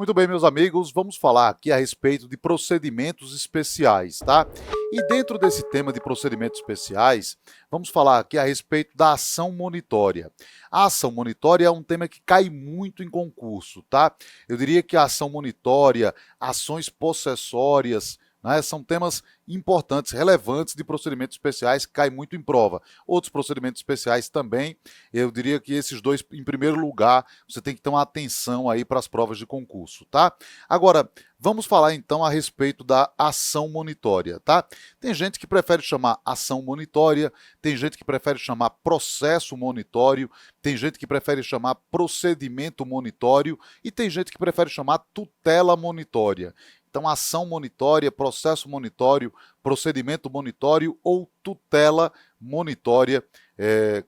Muito bem, meus amigos, vamos falar aqui a respeito de procedimentos especiais, tá? E dentro desse tema de procedimentos especiais, vamos falar aqui a respeito da ação monitória. A ação monitória é um tema que cai muito em concurso, tá? Eu diria que a ação monitória, ações possessórias, né, são temas importantes, relevantes de procedimentos especiais que caem muito em prova. Outros procedimentos especiais também, eu diria que esses dois, em primeiro lugar, você tem que ter uma atenção aí para as provas de concurso, tá? Agora, vamos falar então a respeito da ação monitória, tá? Tem gente que prefere chamar ação monitória, tem gente que prefere chamar processo monitório, tem gente que prefere chamar procedimento monitório e tem gente que prefere chamar tutela monitória. Então, ação monitória, processo monitório, procedimento monitório ou tutela monitória,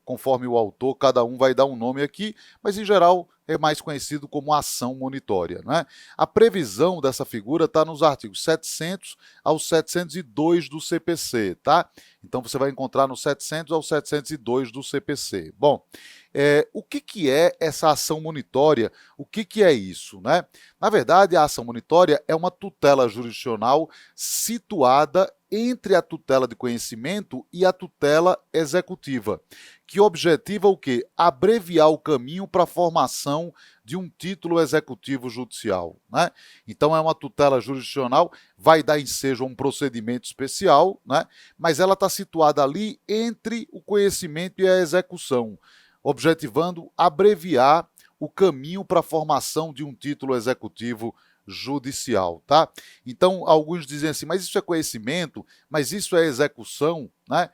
conforme o autor, cada um vai dar um nome aqui, mas em geral é mais conhecido como ação monitória, né? A previsão dessa figura está nos artigos 700 ao 702 do CPC, tá? Então você vai encontrar no 700 ao 702 do CPC. Bom, o que é essa ação monitória? O que é isso, né? Na verdade, a ação monitória é uma tutela jurisdicional situada entre a tutela de conhecimento e a tutela executiva, que objetiva o quê? Abreviar o caminho para a formação de um título executivo judicial, né? Então é uma tutela jurisdicional, vai dar ensejo a um procedimento especial, né? Mas ela está situada ali entre o conhecimento e a execução, objetivando abreviar o caminho para a formação de um título executivo judicial, tá? Então, alguns dizem assim, mas isso é conhecimento, mas isso é execução, né?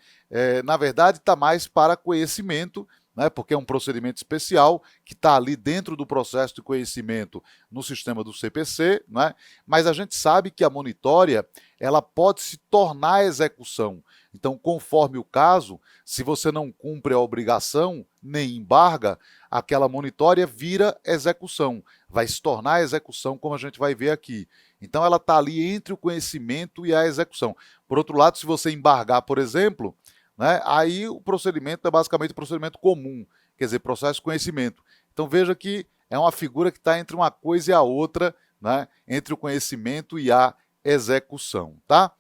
Na verdade, está mais para conhecimento, né? Porque é um procedimento especial que está ali dentro do processo de conhecimento no sistema do CPC, né? Mas a gente sabe que a monitória, ela pode se tornar execução. Então, conforme o caso, se você não cumpre a obrigação, nem embarga, aquela monitória vira execução, vai se tornar execução, como a gente vai ver aqui. Então, ela está ali entre o conhecimento e a execução. Por outro lado, se você embargar, por exemplo, né, aí o procedimento é basicamente o procedimento comum, quer dizer, processo de conhecimento. Então, veja que é uma figura que está entre uma coisa e a outra, né, entre o conhecimento e a execução, tá?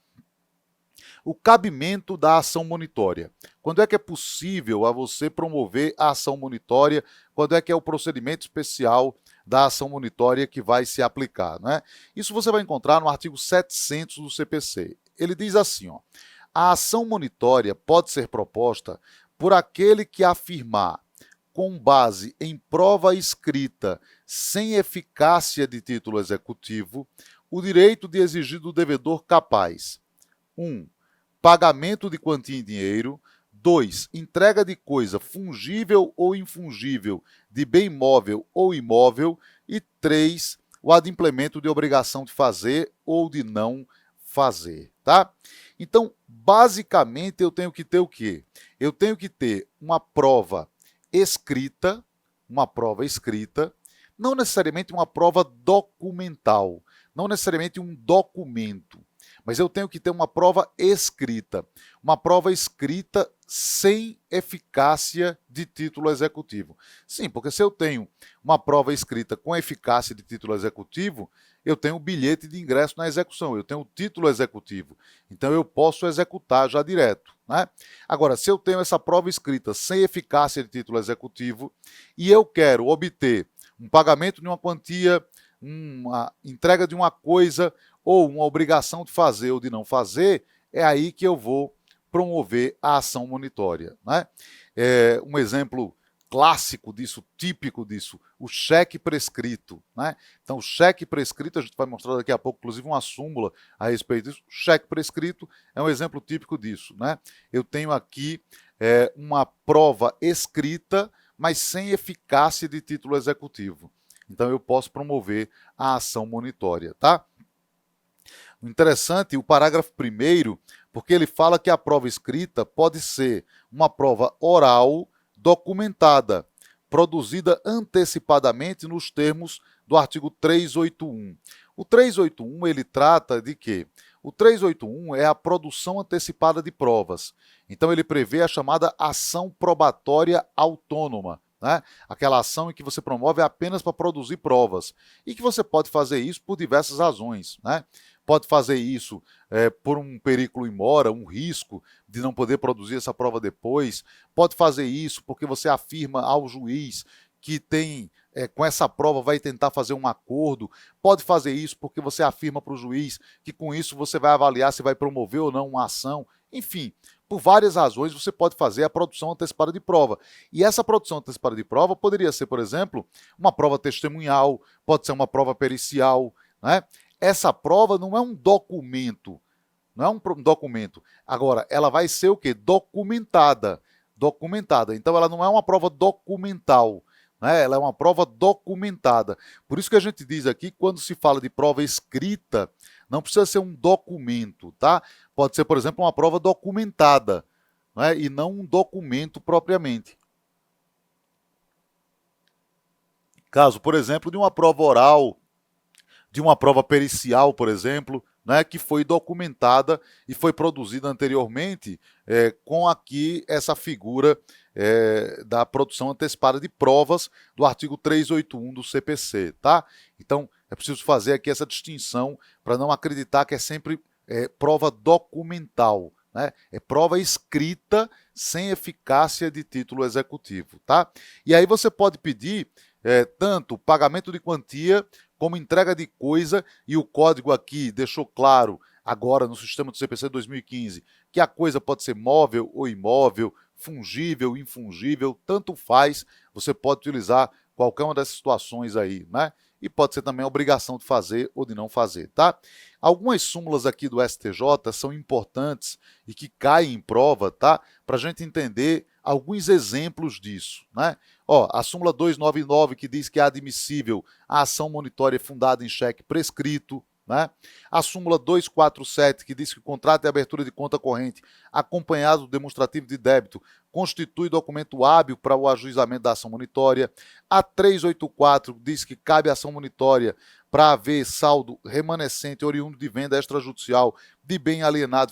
O cabimento da ação monitória. Quando é que é possível a você promover a ação monitória? Quando é que é o procedimento especial da ação monitória que vai se aplicar, né? Isso você vai encontrar no artigo 700 do CPC. Ele diz assim, ó, a ação monitória pode ser proposta por aquele que afirmar, com base em prova escrita, sem eficácia de título executivo, o direito de exigir do devedor capaz: 1. Pagamento de quantia em dinheiro. 2. Entrega de coisa fungível ou infungível, de bem móvel ou imóvel. E 3. O adimplemento de obrigação de fazer ou de não fazer, tá? Então, basicamente, eu tenho que ter o quê? Eu tenho que ter uma prova escrita, não necessariamente uma prova documental, não necessariamente um documento, mas eu tenho que ter uma prova escrita sem eficácia de título executivo. Sim, porque se eu tenho uma prova escrita com eficácia de título executivo, eu tenho o bilhete de ingresso na execução, eu tenho o título executivo, então eu posso executar já direto, né? Agora, se eu tenho essa prova escrita sem eficácia de título executivo e eu quero obter um pagamento de uma quantia, uma entrega de uma coisa ou uma obrigação de fazer ou de não fazer, é aí que eu vou promover a ação monitória, né? Um exemplo clássico disso, típico disso, o cheque prescrito, né? Então, o cheque prescrito, a gente vai mostrar daqui a pouco, inclusive, uma súmula a respeito disso. O cheque prescrito é um exemplo típico disso, né? Eu tenho aqui uma prova escrita, mas sem eficácia de título executivo. Então, eu posso promover a ação monitória, tá? O interessante, o parágrafo 1º, porque ele fala que a prova escrita pode ser uma prova oral documentada, produzida antecipadamente nos termos do artigo 381. O 381, ele trata de quê? O 381 é a produção antecipada de provas. Então, ele prevê a chamada ação probatória autônoma, né? Aquela ação em que você promove apenas para produzir provas, e que você pode fazer isso por diversas razões, né? Pode fazer isso por um periculo in mora, um risco de não poder produzir essa prova depois, pode fazer isso porque você afirma ao juiz que tem, com essa prova vai tentar fazer um acordo, pode fazer isso porque você afirma para o juiz que com isso você vai avaliar se vai promover ou não uma ação, enfim, por várias razões você pode fazer a produção antecipada de prova. E essa produção antecipada de prova poderia ser, por exemplo, uma prova testemunhal, pode ser uma prova pericial, né? Essa prova não é um documento, não é um documento. Agora, ela vai ser o quê? Documentada. Documentada. Então, ela não é uma prova documental, né? Ela é uma prova documentada. Por isso que a gente diz aqui, quando se fala de prova escrita, não precisa ser um documento, tá? Pode ser, por exemplo, uma prova documentada, né? E não um documento propriamente. Caso, por exemplo, de uma prova oral, de uma prova pericial, por exemplo, né, que foi documentada e foi produzida anteriormente com aqui essa figura da produção antecipada de provas do artigo 381 do CPC, tá? Então, é preciso fazer aqui essa distinção para não acreditar que é sempre prova documental, né? É prova escrita sem eficácia de título executivo, tá? E aí você pode pedir tanto pagamento de quantia como entrega de coisa, e o código aqui deixou claro, agora no sistema do CPC 2015, que a coisa pode ser móvel ou imóvel, fungível, infungível, tanto faz, você pode utilizar qualquer uma dessas situações aí, né? E pode ser também a obrigação de fazer ou de não fazer, tá? Algumas súmulas aqui do STJ são importantes e que caem em prova, tá? Para a gente entender alguns exemplos disso, né? Ó, a súmula 299 que diz que é admissível a ação monitória fundada em cheque prescrito, né? A súmula 247 que diz que o contrato de abertura de conta corrente acompanhado do demonstrativo de débito constitui documento hábil para o ajuizamento da ação monitória. A 384 diz que cabe ação monitória para haver saldo remanescente oriundo de venda extrajudicial de bem alienado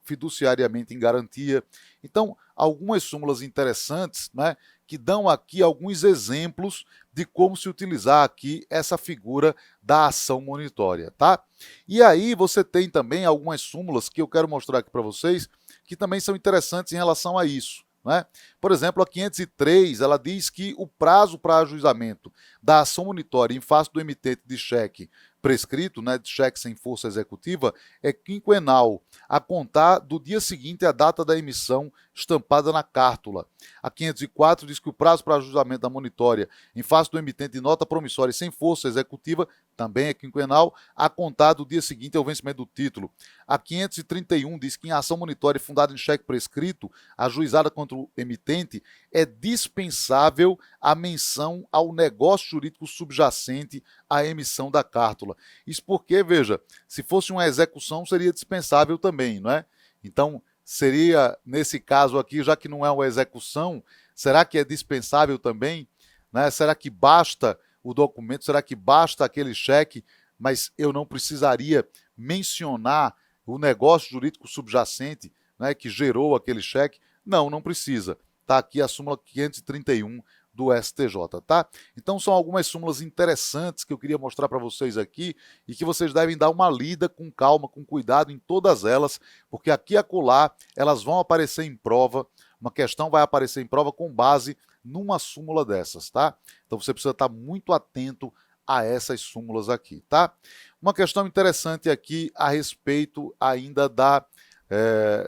fiduciariamente em garantia. Então, algumas súmulas interessantes, né, que dão aqui alguns exemplos de como se utilizar aqui essa figura da ação monitória, tá? E aí você tem também algumas súmulas que eu quero mostrar aqui para vocês, que também são interessantes em relação a isso, né? Por exemplo, a 503, ela diz que o prazo para ajuizamento da ação monitória em face do emitente de cheque prescrito, né, de cheque sem força executiva, é quinquenal, a contar do dia seguinte à data da emissão estampada na cártula. A 504 diz que o prazo para ajuizamento da monitória em face do emitente de nota promissória sem força executiva também é quinquenal, a contar do dia seguinte ao vencimento do título. A 531 diz que em ação monitória fundada em cheque prescrito, ajuizada contra o emitente, é dispensável a menção ao negócio jurídico subjacente à emissão da cártula. Isso porque, veja, se fosse uma execução, seria dispensável também, não é? Então, seria, nesse caso aqui, já que não é uma execução, será que é dispensável também? Né? Será que basta o documento? Será que basta aquele cheque, mas eu não precisaria mencionar o negócio jurídico subjacente, né, que gerou aquele cheque? Não, não precisa. Está aqui a súmula 531 do STJ, tá? Então são algumas súmulas interessantes que eu queria mostrar para vocês aqui e que vocês devem dar uma lida com calma, com cuidado em todas elas, porque aqui e acolá elas vão aparecer em prova, uma questão vai aparecer em prova com base numa súmula dessas, tá? Então você precisa estar muito atento a essas súmulas aqui, tá? Uma questão interessante aqui a respeito ainda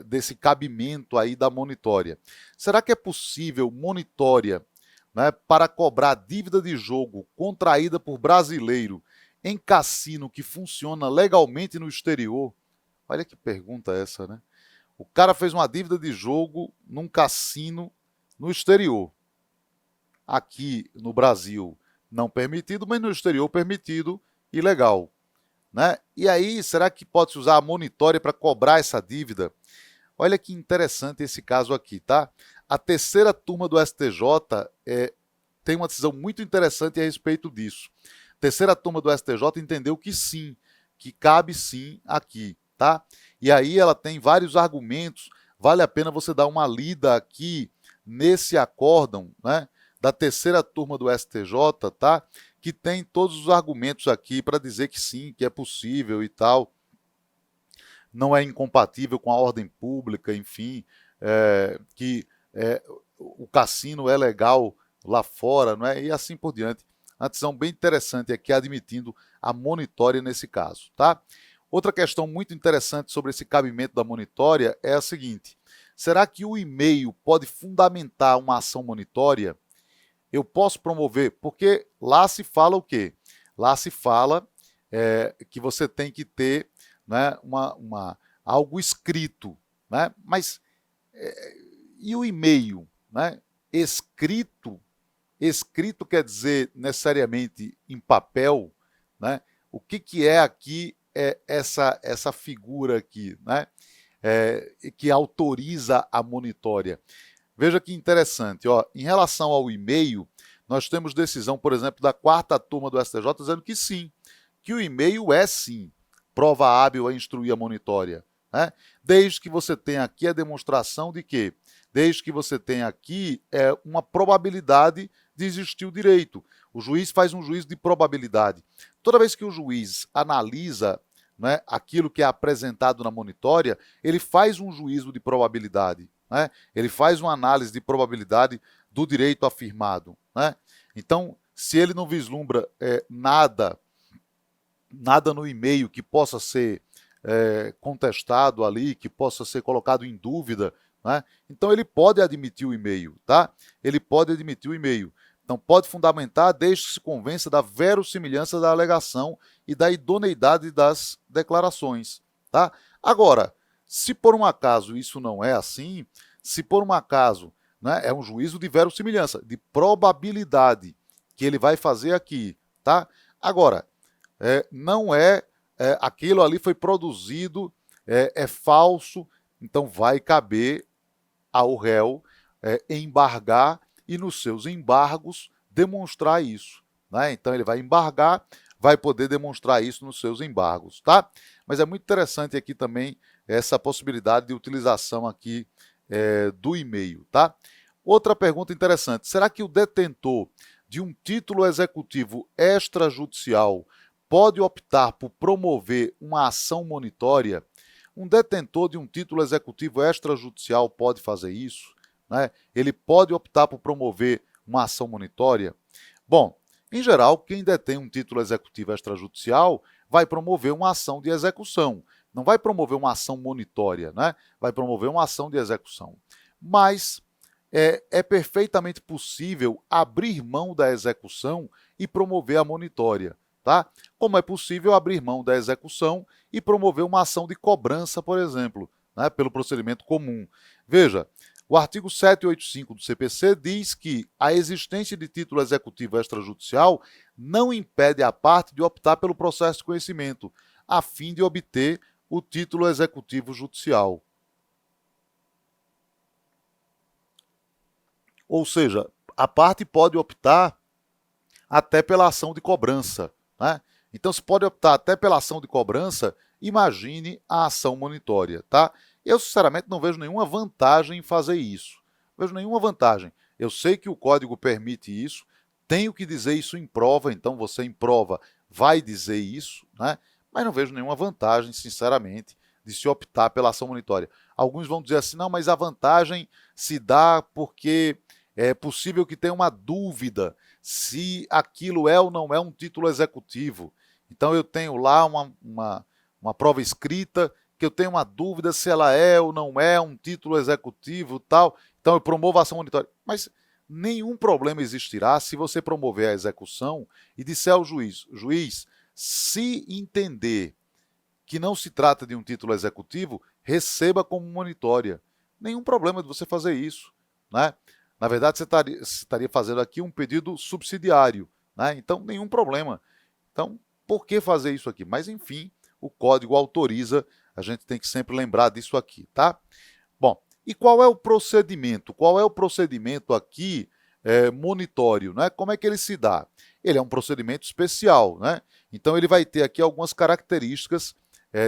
desse cabimento aí da monitória. Será que é possível monitória, né, para cobrar dívida de jogo contraída por brasileiro em cassino que funciona legalmente no exterior? Olha que pergunta essa, né? O cara fez uma dívida de jogo num cassino no exterior. Aqui no Brasil não permitido, mas no exterior permitido e legal, né? E aí, será que pode-se usar a monitória para cobrar essa dívida? Olha que interessante esse caso aqui, tá? A terceira turma do STJ tem uma decisão muito interessante a respeito disso. A terceira turma do STJ entendeu que sim, que cabe sim aqui, tá? E aí ela tem vários argumentos, vale a pena você dar uma lida aqui nesse acórdão, né? da terceira turma do STJ, tá? Que tem todos os argumentos aqui para dizer que sim, que é possível e tal, não é incompatível com a ordem pública, enfim, que o cassino é legal lá fora, não é? E assim por diante. Uma decisão bem interessante aqui, admitindo a monitória nesse caso, tá? Outra questão muito interessante sobre esse cabimento da monitória é a seguinte: será que o e-mail pode fundamentar uma ação monitória? Eu posso promover, porque lá se fala o quê? Lá se fala que você tem que ter, né, algo escrito, né? Mas e o e-mail, né? Escrito quer dizer necessariamente em papel, né? O que é aqui essa figura aqui, né? Que autoriza a monitória. Veja que interessante, ó, em relação ao e-mail, nós temos decisão, por exemplo, da quarta turma do STJ dizendo que sim, que o e-mail é sim prova hábil a instruir a monitória, né? Desde que você tenha aqui a demonstração de que, desde que você tenha aqui uma probabilidade de existir o direito. O juiz faz um juízo de probabilidade. Toda vez que o juiz analisa, né, aquilo que é apresentado na monitória, ele faz um juízo de probabilidade, né? Ele faz uma análise de probabilidade do direito afirmado, né? Então, se ele não vislumbra nada no e-mail que possa ser contestado ali, que possa ser colocado em dúvida, né? Então ele pode admitir o e-mail, tá? Ele pode admitir o e-mail. Então pode fundamentar desde que se convença da verossimilhança da alegação e da idoneidade das declarações, tá? Agora, se por um acaso isso não é assim, se por um acaso, né, é um juízo de verossimilhança, de probabilidade que ele vai fazer aqui, tá? Agora, não aquilo ali foi produzido, é falso, então vai caber ao réu embargar e nos seus embargos demonstrar isso, né? Então ele vai embargar, vai poder demonstrar isso nos seus embargos, tá? Mas é muito interessante aqui também essa possibilidade de utilização aqui do e-mail, tá? Outra pergunta interessante: será que o detentor de um título executivo extrajudicial pode optar por promover uma ação monitória? Um detentor de um título executivo extrajudicial pode fazer isso, né? Ele pode optar por promover uma ação monitória? Bom, em geral, quem detém um título executivo extrajudicial vai promover uma ação de execução, não vai promover uma ação monitória, né? Vai promover uma ação de execução. Mas é perfeitamente possível abrir mão da execução e promover a monitória, tá? Como é possível abrir mão da execução e promover uma ação de cobrança, por exemplo, né, pelo procedimento comum. Veja, o artigo 785 do CPC diz que a existência de título executivo extrajudicial não impede a parte de optar pelo processo de conhecimento, a fim de obter o título executivo judicial. Ou seja, a parte pode optar até pela ação de cobrança, né? Então, se pode optar até pela ação de cobrança, imagine a ação monitória, tá? Eu, sinceramente, não vejo nenhuma vantagem em fazer isso. Não vejo nenhuma vantagem. Eu sei que o código permite isso, tenho que dizer isso em prova, então você em prova vai dizer isso, né? Mas não vejo nenhuma vantagem, sinceramente, de se optar pela ação monitória. Alguns vão dizer assim, não, mas a vantagem se dá porque é possível que tenha uma dúvida se aquilo é ou não é um título executivo. Então eu tenho lá uma prova escrita que eu tenho uma dúvida se ela é ou não é um título executivo, tal. Então eu promovo a ação monitória. Mas nenhum problema existirá se você promover a execução e disser ao juiz, se entender que não se trata de um título executivo, receba como monitória. Nenhum problema de você fazer isso, né? Na verdade, você estaria fazendo aqui um pedido subsidiário, né? Então, nenhum problema. Então, por que fazer isso aqui? Mas, enfim, o código autoriza, a gente tem que sempre lembrar disso aqui, tá? Bom, e qual é o procedimento? Qual é o procedimento aqui monitório, né? Como é que ele se dá? Ele é um procedimento especial, né? Então, ele vai ter aqui algumas características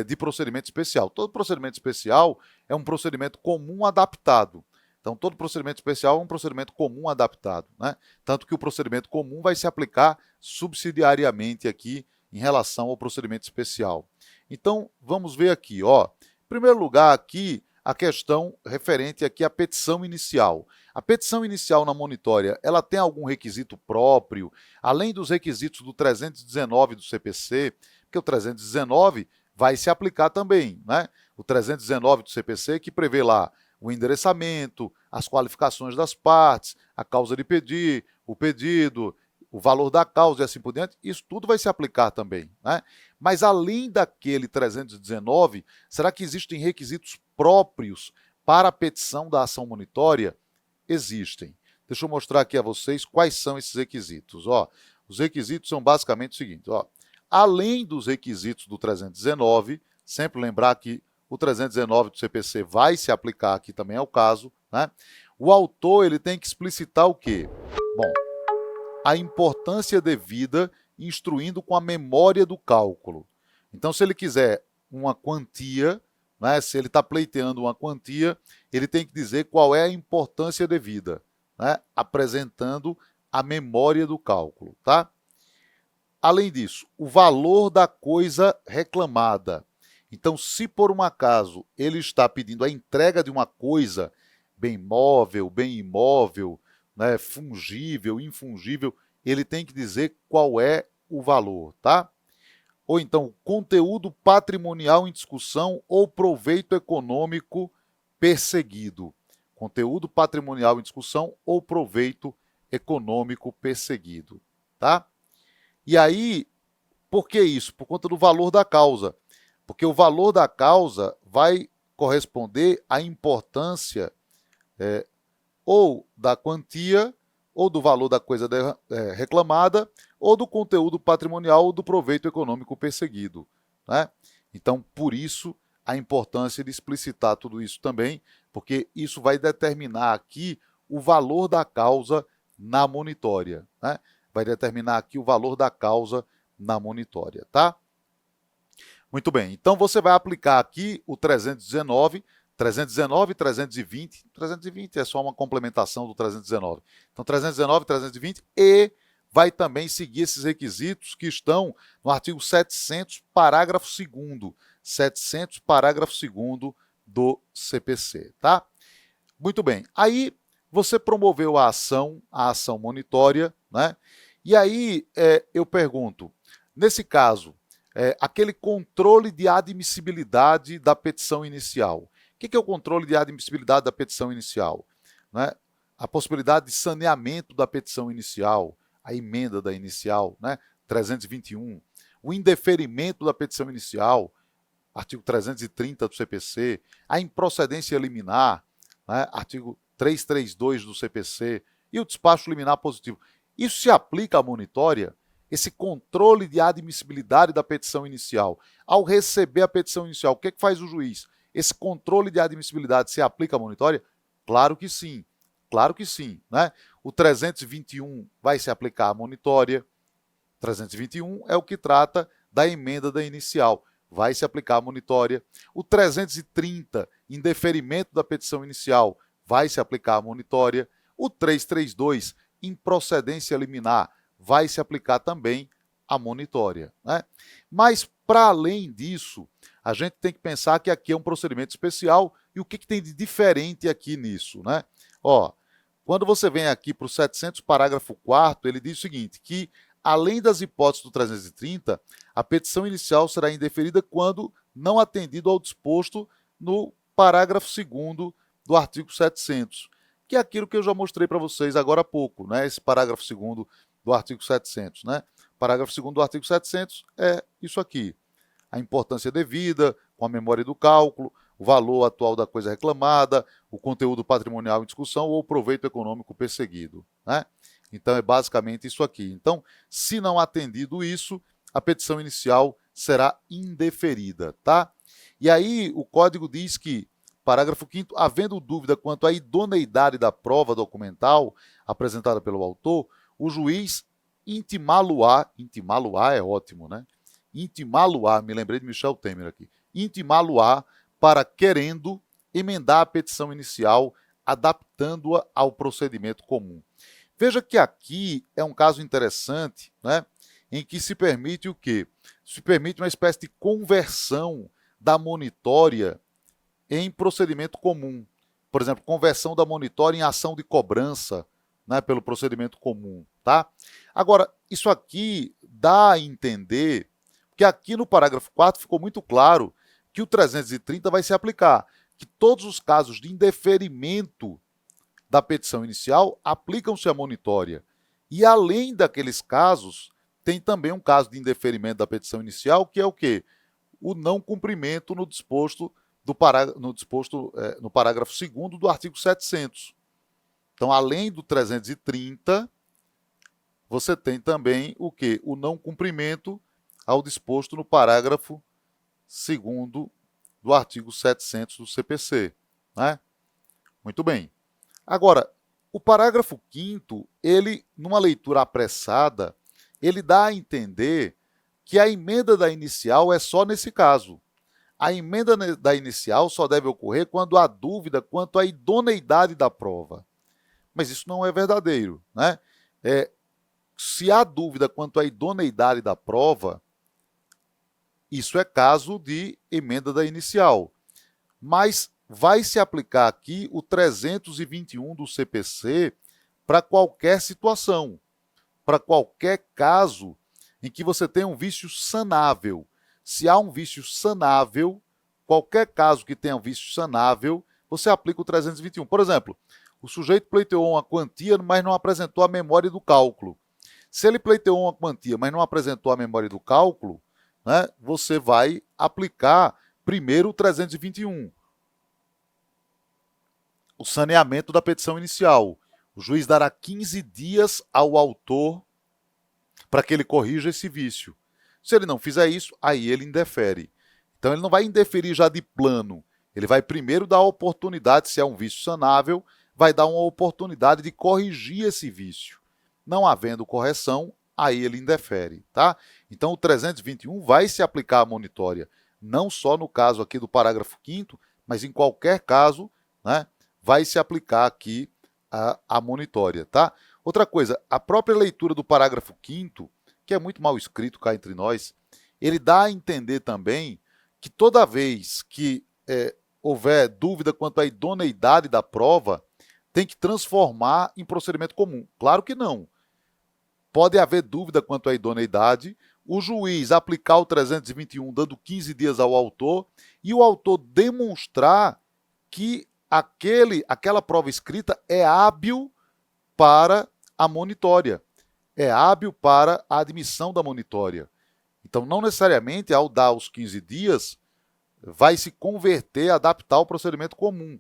de procedimento especial. Todo procedimento especial é um procedimento comum adaptado. Então, todo procedimento especial é um procedimento comum adaptado, né? Tanto que o procedimento comum vai se aplicar subsidiariamente aqui em relação ao procedimento especial. Então, vamos ver aqui, ó. Em primeiro lugar, aqui, a questão referente aqui à petição inicial. A petição inicial na monitória, ela tem algum requisito próprio, além dos requisitos do 319 do CPC, porque o 319 vai se aplicar também, né? O 319 do CPC que prevê lá o endereçamento, as qualificações das partes, a causa de pedir, o pedido, o valor da causa e assim por diante, isso tudo vai se aplicar também, né? Mas além daquele 319, será que existem requisitos próprios para a petição da ação monitória? Existem. Deixa eu mostrar aqui a vocês quais são esses requisitos. Ó, os requisitos são basicamente o seguinte, ó. Além dos requisitos do 319, sempre lembrar que o 319 do CPC vai se aplicar aqui também ao caso, né? O autor ele tem que explicitar o quê? Bom, a importância devida instruindo com a memória do cálculo. Então, se ele quiser uma quantia, né, se ele está pleiteando uma quantia, ele tem que dizer qual é a importância devida, né, apresentando a memória do cálculo, tá? Além disso, o valor da coisa reclamada. Então, se por um acaso ele está pedindo a entrega de uma coisa, bem móvel, bem imóvel, né, fungível, infungível, ele tem que dizer qual é o valor, tá? Ou então, conteúdo patrimonial em discussão ou proveito econômico perseguido. Conteúdo patrimonial em discussão ou proveito econômico perseguido, tá? E aí, por que isso? Por conta do valor da causa. Porque o valor da causa vai corresponder à importância ou da quantia, ou do valor da coisa reclamada, ou do conteúdo patrimonial ou do proveito econômico perseguido, né? Então, por isso, a importância de explicitar tudo isso também, porque isso vai determinar aqui o valor da causa na monitória, né? Vai determinar aqui o valor da causa na monitória, tá? Muito bem, então você vai aplicar aqui o 319, 320, 320 é só uma complementação do 319. Então, 319, 320 e vai também seguir esses requisitos que estão no artigo 700, parágrafo 2º, 700, parágrafo 2º do CPC, tá? Muito bem, aí você promoveu a ação monitória, né? E aí eu pergunto, nesse caso, aquele controle de admissibilidade da petição inicial. O que é o controle de admissibilidade da petição inicial? Né? A possibilidade de saneamento da petição inicial, a emenda da inicial, né? 321. O indeferimento da petição inicial, artigo 330 do CPC. A improcedência liminar, né? Artigo 332 do CPC. E o despacho liminar positivo. Isso se aplica à monitória? Esse controle de admissibilidade da petição inicial. Ao receber a petição inicial, o que faz o juiz? Esse controle de admissibilidade se aplica à monitória? Claro que sim, né? O 321 vai se aplicar à monitória. 321 é o que trata da emenda da inicial, vai se aplicar à monitória. O 330, indeferimento da petição inicial, vai se aplicar à monitória. O 332, improcedência liminar, vai se aplicar também à monitória, né? Mas, para além disso, a gente tem que pensar que aqui é um procedimento especial e o que tem de diferente aqui nisso, né? Ó, quando você vem aqui para o 700, parágrafo 4º, ele diz o seguinte, que além das hipóteses do 330, a petição inicial será indeferida quando não atendido ao disposto no parágrafo 2º do artigo 700, que é aquilo que eu já mostrei para vocês agora há pouco, né? Esse parágrafo 2º do artigo 700, né? Parágrafo 2º do artigo 700 é isso aqui. A importância devida, com a memória do cálculo, o valor atual da coisa reclamada, o conteúdo patrimonial em discussão ou o proveito econômico perseguido, né? Então, é basicamente isso aqui. Então, se não atendido isso, a petição inicial será indeferida, tá? E aí, o Código diz que, parágrafo 5º, havendo dúvida quanto à idoneidade da prova documental apresentada pelo autor, o juiz intimá-lo-á é ótimo, né? Intimá-lo-á, me lembrei de Michel Temer aqui, intimá-lo-á para, querendo, emendar a petição inicial adaptando-a ao procedimento comum. Veja que aqui é um caso interessante, né, em que se permite o quê? Se permite uma espécie de conversão da monitória em procedimento comum. Por exemplo, conversão da monitória em ação de cobrança, né, pelo procedimento comum. Tá? Agora, isso aqui dá a entender que aqui no parágrafo 4 ficou muito claro que o 330 vai se aplicar, que todos os casos de indeferimento da petição inicial aplicam-se à monitória. E além daqueles casos, tem também um caso de indeferimento da petição inicial, que é o quê? O não cumprimento no disposto no parágrafo 2º do artigo 700. Então, além do 330, você tem também o quê? O não cumprimento ao disposto no parágrafo 2º do artigo 700 do CPC. Né? Muito bem. Agora, o parágrafo 5º, ele, numa leitura apressada, ele dá a entender que a emenda da inicial é só nesse caso. A emenda da inicial só deve ocorrer quando há dúvida quanto à idoneidade da prova. Mas isso não é verdadeiro. Né? Se há dúvida quanto à idoneidade da prova, isso é caso de emenda da inicial. Mas vai se aplicar aqui o 321 do CPC para qualquer situação, para qualquer caso em que você tenha um vício sanável. Se há um vício sanável, qualquer caso que tenha um vício sanável, você aplica o 321. Por exemplo, o sujeito pleiteou uma quantia, mas não apresentou a memória do cálculo. Se ele pleiteou uma quantia, mas não apresentou a memória do cálculo, né, você vai aplicar primeiro o 321. O saneamento da petição inicial. O juiz dará 15 dias ao autor para que ele corrija esse vício. Se ele não fizer isso, aí ele indefere. Então, ele não vai indeferir já de plano. Ele vai primeiro dar a oportunidade, se é um vício sanável, vai dar uma oportunidade de corrigir esse vício. Não havendo correção, aí ele indefere. Tá? Então, o 321 vai se aplicar à monitória, não só no caso aqui do parágrafo 5º, mas em qualquer caso, né, vai se aplicar aqui a monitória. Tá? Outra coisa, a própria leitura do parágrafo 5º, que é muito mal escrito cá entre nós, ele dá a entender também que toda vez que houver dúvida quanto à idoneidade da prova, tem que transformar em procedimento comum. Claro que não. Pode haver dúvida quanto à idoneidade, o juiz aplicar o 321 dando 15 dias ao autor e o autor demonstrar que aquela prova escrita é hábil para a monitória, é hábil para a admissão da monitória. Então, não necessariamente, ao dar os 15 dias, vai se converter, adaptar ao procedimento comum.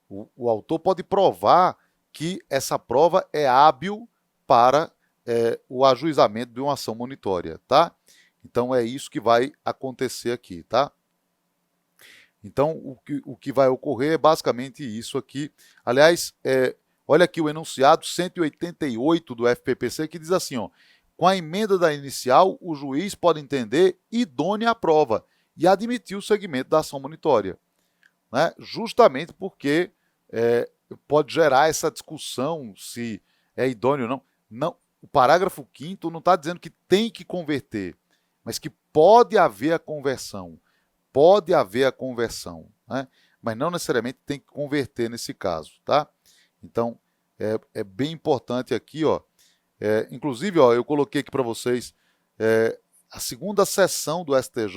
O autor pode provar que essa prova é hábil para o ajuizamento de uma ação monitória. Tá? Então, é isso que vai acontecer aqui. Tá? Então, o que vai ocorrer é basicamente isso aqui. Aliás, olha aqui o enunciado 188 do FPPC, que diz assim, ó, com a emenda da inicial, o juiz pode entender idônea a prova e admitir o segmento da ação monitória. Né? Justamente porque pode gerar essa discussão se é idôneo ou não. O parágrafo 5º não está dizendo que tem que converter, mas que pode haver a conversão. Pode haver a conversão, né? Mas não necessariamente tem que converter nesse caso. Tá? Então, é bem importante aqui, ó. Inclusive, ó, eu coloquei aqui para vocês, a segunda sessão do STJ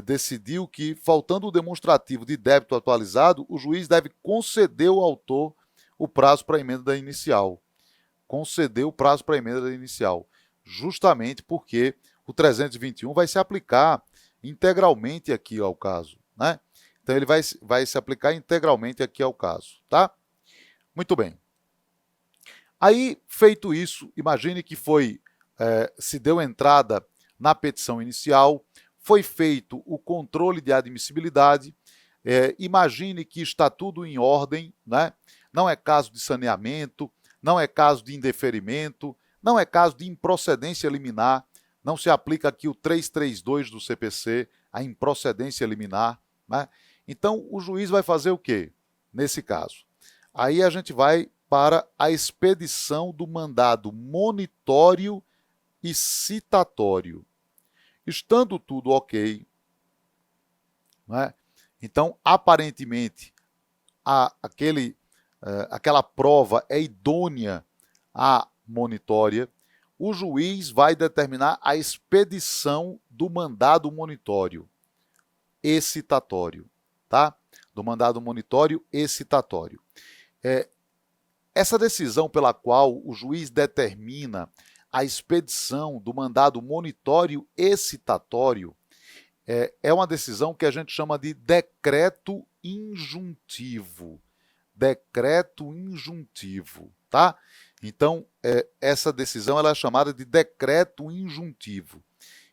decidiu que, faltando o demonstrativo de débito atualizado, o juiz deve conceder ao autor o prazo para a emenda da inicial. Conceder o prazo para a emenda da inicial, justamente porque o 321 vai se aplicar integralmente aqui ao caso. Né? Então, ele vai se aplicar integralmente aqui ao caso. Tá? Muito bem. Aí, feito isso, imagine que se deu entrada na petição inicial, foi feito o controle de admissibilidade, imagine que está tudo em ordem, né? Não é caso de saneamento, não é caso de indeferimento, não é caso de improcedência liminar, não se aplica aqui o 332 do CPC, a improcedência liminar. Né? Então, o juiz vai fazer o quê nesse caso? Aí a gente vai para a expedição do mandado monitório e citatório. Estando tudo ok, né? Então, aparentemente, aquela prova é idônea à monitória, o juiz vai determinar a expedição do mandado monitório e citatório, tá? Do mandado monitório e citatório. Essa decisão pela qual o juiz determina a expedição do mandado monitório e citatório é uma decisão que a gente chama de decreto injuntivo. Decreto injuntivo, tá? Então, essa decisão ela é chamada de decreto injuntivo.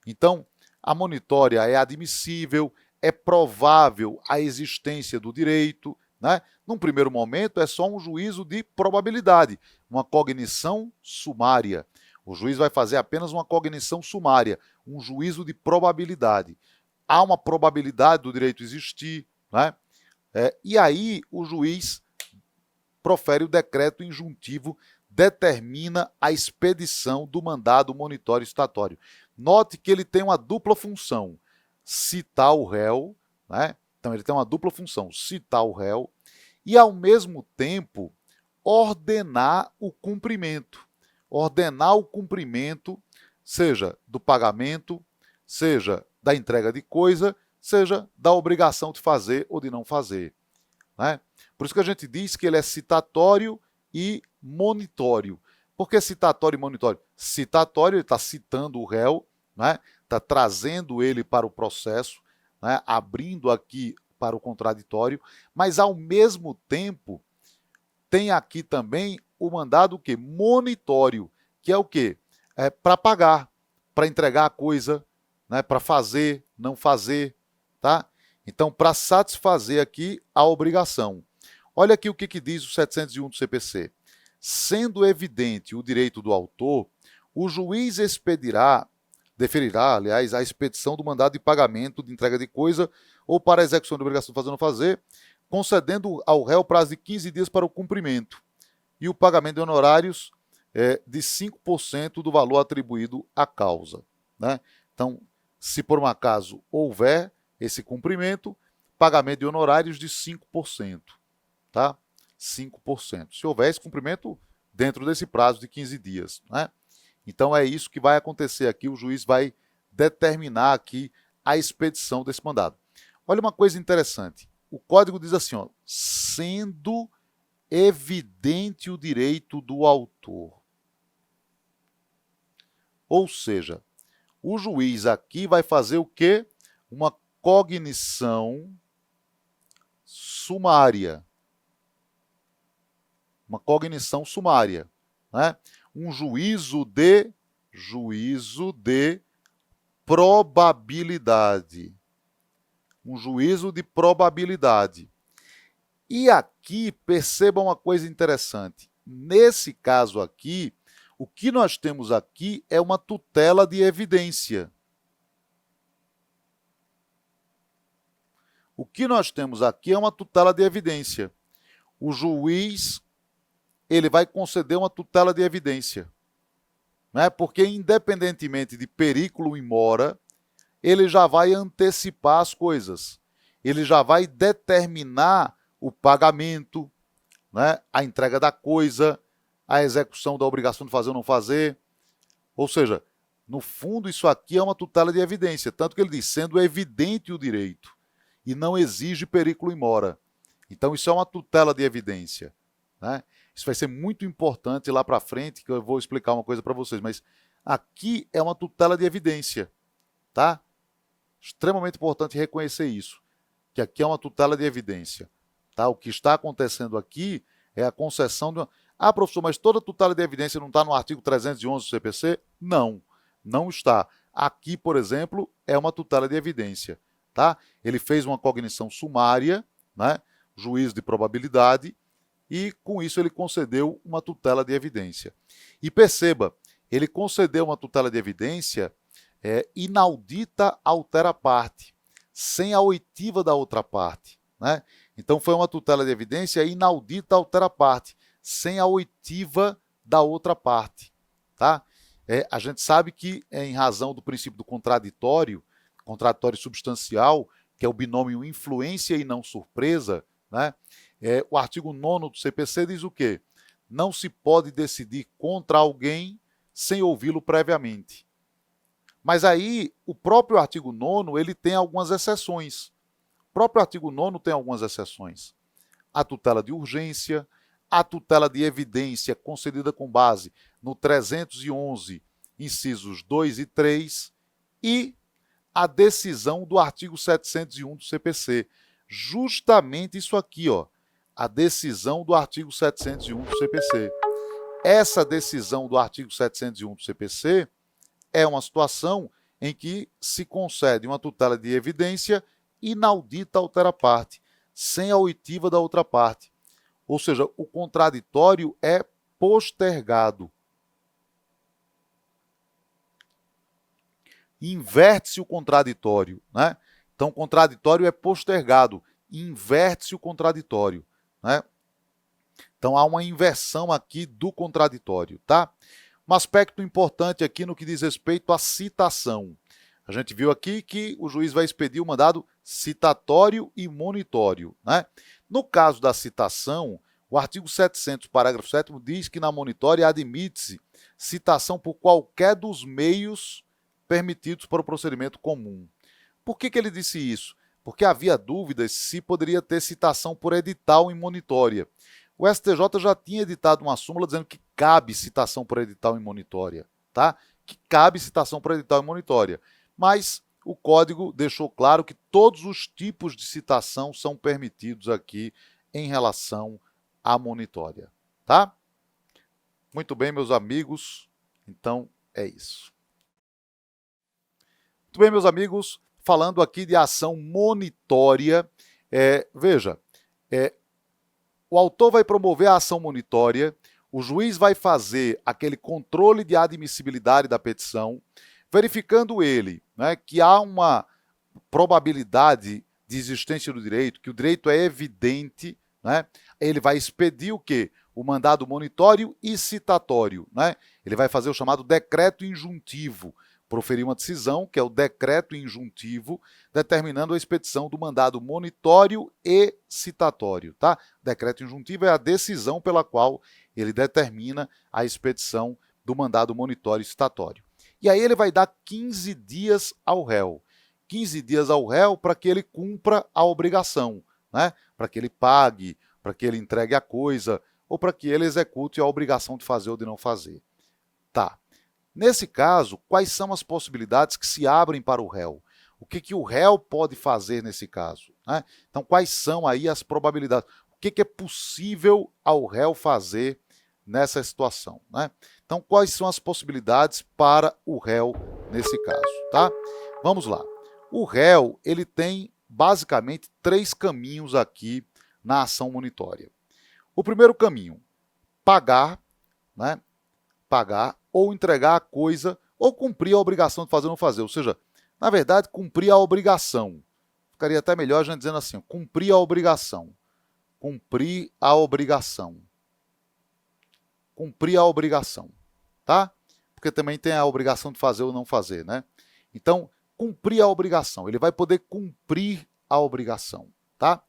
Então, a monitória é admissível, é provável a existência do direito, né? Num primeiro momento, é só um juízo de probabilidade, uma cognição sumária. O juiz vai fazer apenas uma cognição sumária, um juízo de probabilidade. Há uma probabilidade do direito existir, né? E aí o juiz profere o decreto injuntivo, determina a expedição do mandado monitório citatório. Note que ele tem uma dupla função, citar o réu, né? Então ele tem uma dupla função, citar o réu, e ao mesmo tempo ordenar o cumprimento. Ordenar o cumprimento, seja do pagamento, seja da entrega de coisa, seja da obrigação de fazer ou de não fazer, né? Por isso que a gente diz que ele é citatório e monitório. Por que citatório e monitório? Citatório, ele está citando o réu, né? Está trazendo ele para o processo, né? Abrindo aqui para o contraditório, mas ao mesmo tempo tem aqui também o mandado o quê? Monitório, que é o quê? Para pagar, para entregar a coisa, né? Para fazer, não fazer, tá? Então, para satisfazer aqui a obrigação. Olha aqui o que diz o 701 do CPC. Sendo evidente o direito do autor, o juiz deferirá, aliás, a expedição do mandado de pagamento de entrega de coisa ou para a execução de obrigação de fazer ou não fazer, concedendo ao réu prazo de 15 dias para o cumprimento e o pagamento de honorários de 5% do valor atribuído à causa, né? Então, se por um acaso houver esse cumprimento, pagamento de honorários de 5%, tá? 5%. Se houver esse cumprimento dentro desse prazo de 15 dias, né? Então é isso que vai acontecer aqui, o juiz vai determinar aqui a expedição desse mandado. Olha uma coisa interessante, o código diz assim, ó, sendo evidente o direito do autor. Ou seja, o juiz aqui vai fazer o quê? Uma cognição sumária. Uma cognição sumária, né? Um juízo de probabilidade. Um juízo de probabilidade. E aqui, percebam uma coisa interessante. Nesse caso aqui, o que nós temos aqui é uma tutela de evidência. O que nós temos aqui é uma tutela de evidência. O juiz ele vai conceder uma tutela de evidência, né? Porque independentemente de periculo in mora, ele já vai antecipar as coisas. Ele já vai determinar o pagamento, né? A entrega da coisa, a execução da obrigação de fazer ou não fazer. Ou seja, no fundo, isso aqui é uma tutela de evidência, tanto que ele diz, sendo evidente o direito, e não exige periculo in mora. Então, isso é uma tutela de evidência, né? Isso vai ser muito importante lá para frente, que eu vou explicar uma coisa para vocês, mas aqui é uma tutela de evidência, tá? Extremamente importante reconhecer isso, que aqui é uma tutela de evidência, tá? O que está acontecendo aqui é a concessão de uma... Ah, professor, mas toda tutela de evidência não está no artigo 311 do CPC? Não, não está. Aqui, por exemplo, é uma tutela de evidência, tá? Ele fez uma cognição sumária, né? Juízo de probabilidade, e com isso ele concedeu uma tutela de evidência. E perceba, ele concedeu uma tutela de evidência inaudita altera parte, sem a oitiva da outra parte, né? Então, foi uma tutela de evidência inaudita altera parte, sem a oitiva da outra parte. Tá? A gente sabe que, em razão do princípio do contraditório substancial, que é o binômio influência e não surpresa, né? O artigo 9º do CPC diz o quê? Não se pode decidir contra alguém sem ouvi-lo previamente. Mas aí, o próprio artigo 9º, ele tem algumas exceções. O próprio artigo 9º tem algumas exceções. A tutela de urgência, a tutela de evidência concedida com base no 311, incisos 2 e 3, e a decisão do artigo 701 do CPC. Justamente isso aqui, ó, a decisão do artigo 701 do CPC. Essa decisão do artigo 701 do CPC é uma situação em que se concede uma tutela de evidência inaudita altera parte, sem a oitiva da outra parte. Ou seja, o contraditório é postergado. Inverte-se o contraditório, né? Então, o contraditório é postergado, inverte-se o contraditório, né? Então, há uma inversão aqui do contraditório, tá? Um aspecto importante aqui no que diz respeito à citação. A gente viu aqui que o juiz vai expedir o mandado citatório e monitório, né? No caso da citação, o artigo 700, parágrafo 7º, diz que na monitória admite-se citação por qualquer dos meios permitidos para o procedimento comum. Por que ele disse isso? Porque havia dúvidas se poderia ter citação por edital em monitória. O STJ já tinha editado uma súmula dizendo que cabe citação por edital em monitória, tá? Que cabe citação por edital em monitória. Mas o código deixou claro que todos os tipos de citação são permitidos aqui em relação à monitória, tá? Muito bem, meus amigos. Então, é isso. Muito bem, meus amigos. Falando aqui de ação monitória, veja, o autor vai promover a ação monitória, o juiz vai fazer aquele controle de admissibilidade da petição, verificando ele, né, que há uma probabilidade de existência do direito, que o direito é evidente, né, ele vai expedir o quê? O mandado monitório e citatório, né? Ele vai fazer o chamado decreto injuntivo, proferir uma decisão, que é o decreto injuntivo, determinando a expedição do mandado monitório e citatório, tá? Decreto injuntivo é a decisão pela qual ele determina a expedição do mandado monitório e citatório. E aí ele vai dar 15 dias ao réu. 15 dias ao réu para que ele cumpra a obrigação, né? Para que ele pague, para que ele entregue a coisa, ou para que ele execute a obrigação de fazer ou de não fazer. Tá. Nesse caso, quais são as possibilidades que se abrem para o réu? O que o réu pode fazer nesse caso, né? Então, quais são aí as probabilidades? O que é possível ao réu fazer nessa situação, né? Então, quais são as possibilidades para o réu nesse caso, tá? Vamos lá. O réu, ele tem basicamente 3 caminhos aqui na ação monitória. O primeiro caminho, pagar, né? Pagar ou entregar a coisa ou cumprir a obrigação de fazer ou não fazer. Ou seja, na verdade, cumprir a obrigação. Ficaria até melhor a gente dizendo assim, cumprir a obrigação. Cumprir a obrigação. Cumprir a obrigação, tá? Porque também tem a obrigação de fazer ou não fazer, né? Então, cumprir a obrigação. Ele vai poder cumprir a obrigação, tá?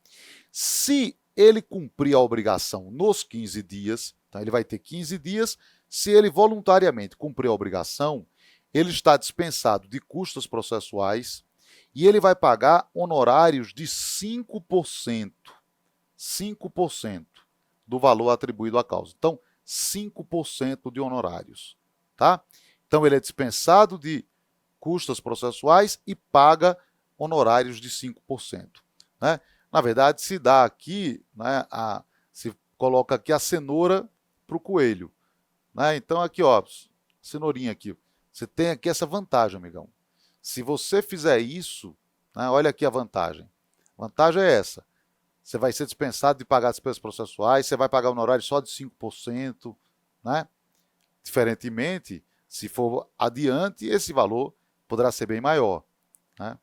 Se ele cumprir a obrigação nos 15 dias, então ele vai ter 15 dias. Se ele voluntariamente cumprir a obrigação, ele está dispensado de custas processuais e ele vai pagar honorários de 5%. 5% do valor atribuído à causa. Então, 5% de honorários, tá? Então, ele é dispensado de custas processuais e paga honorários de 5%, né? Na verdade, se dá aqui, né, se coloca aqui a cenoura para o coelho, né? Então, aqui, ó, cenourinha aqui. Você tem aqui essa vantagem, amigão. Se você fizer isso, né, olha aqui a vantagem. A vantagem é essa. Você vai ser dispensado de pagar despesas processuais, você vai pagar um honorário só de 5%, né? Diferentemente, se for adiante, esse valor poderá ser bem maior, né?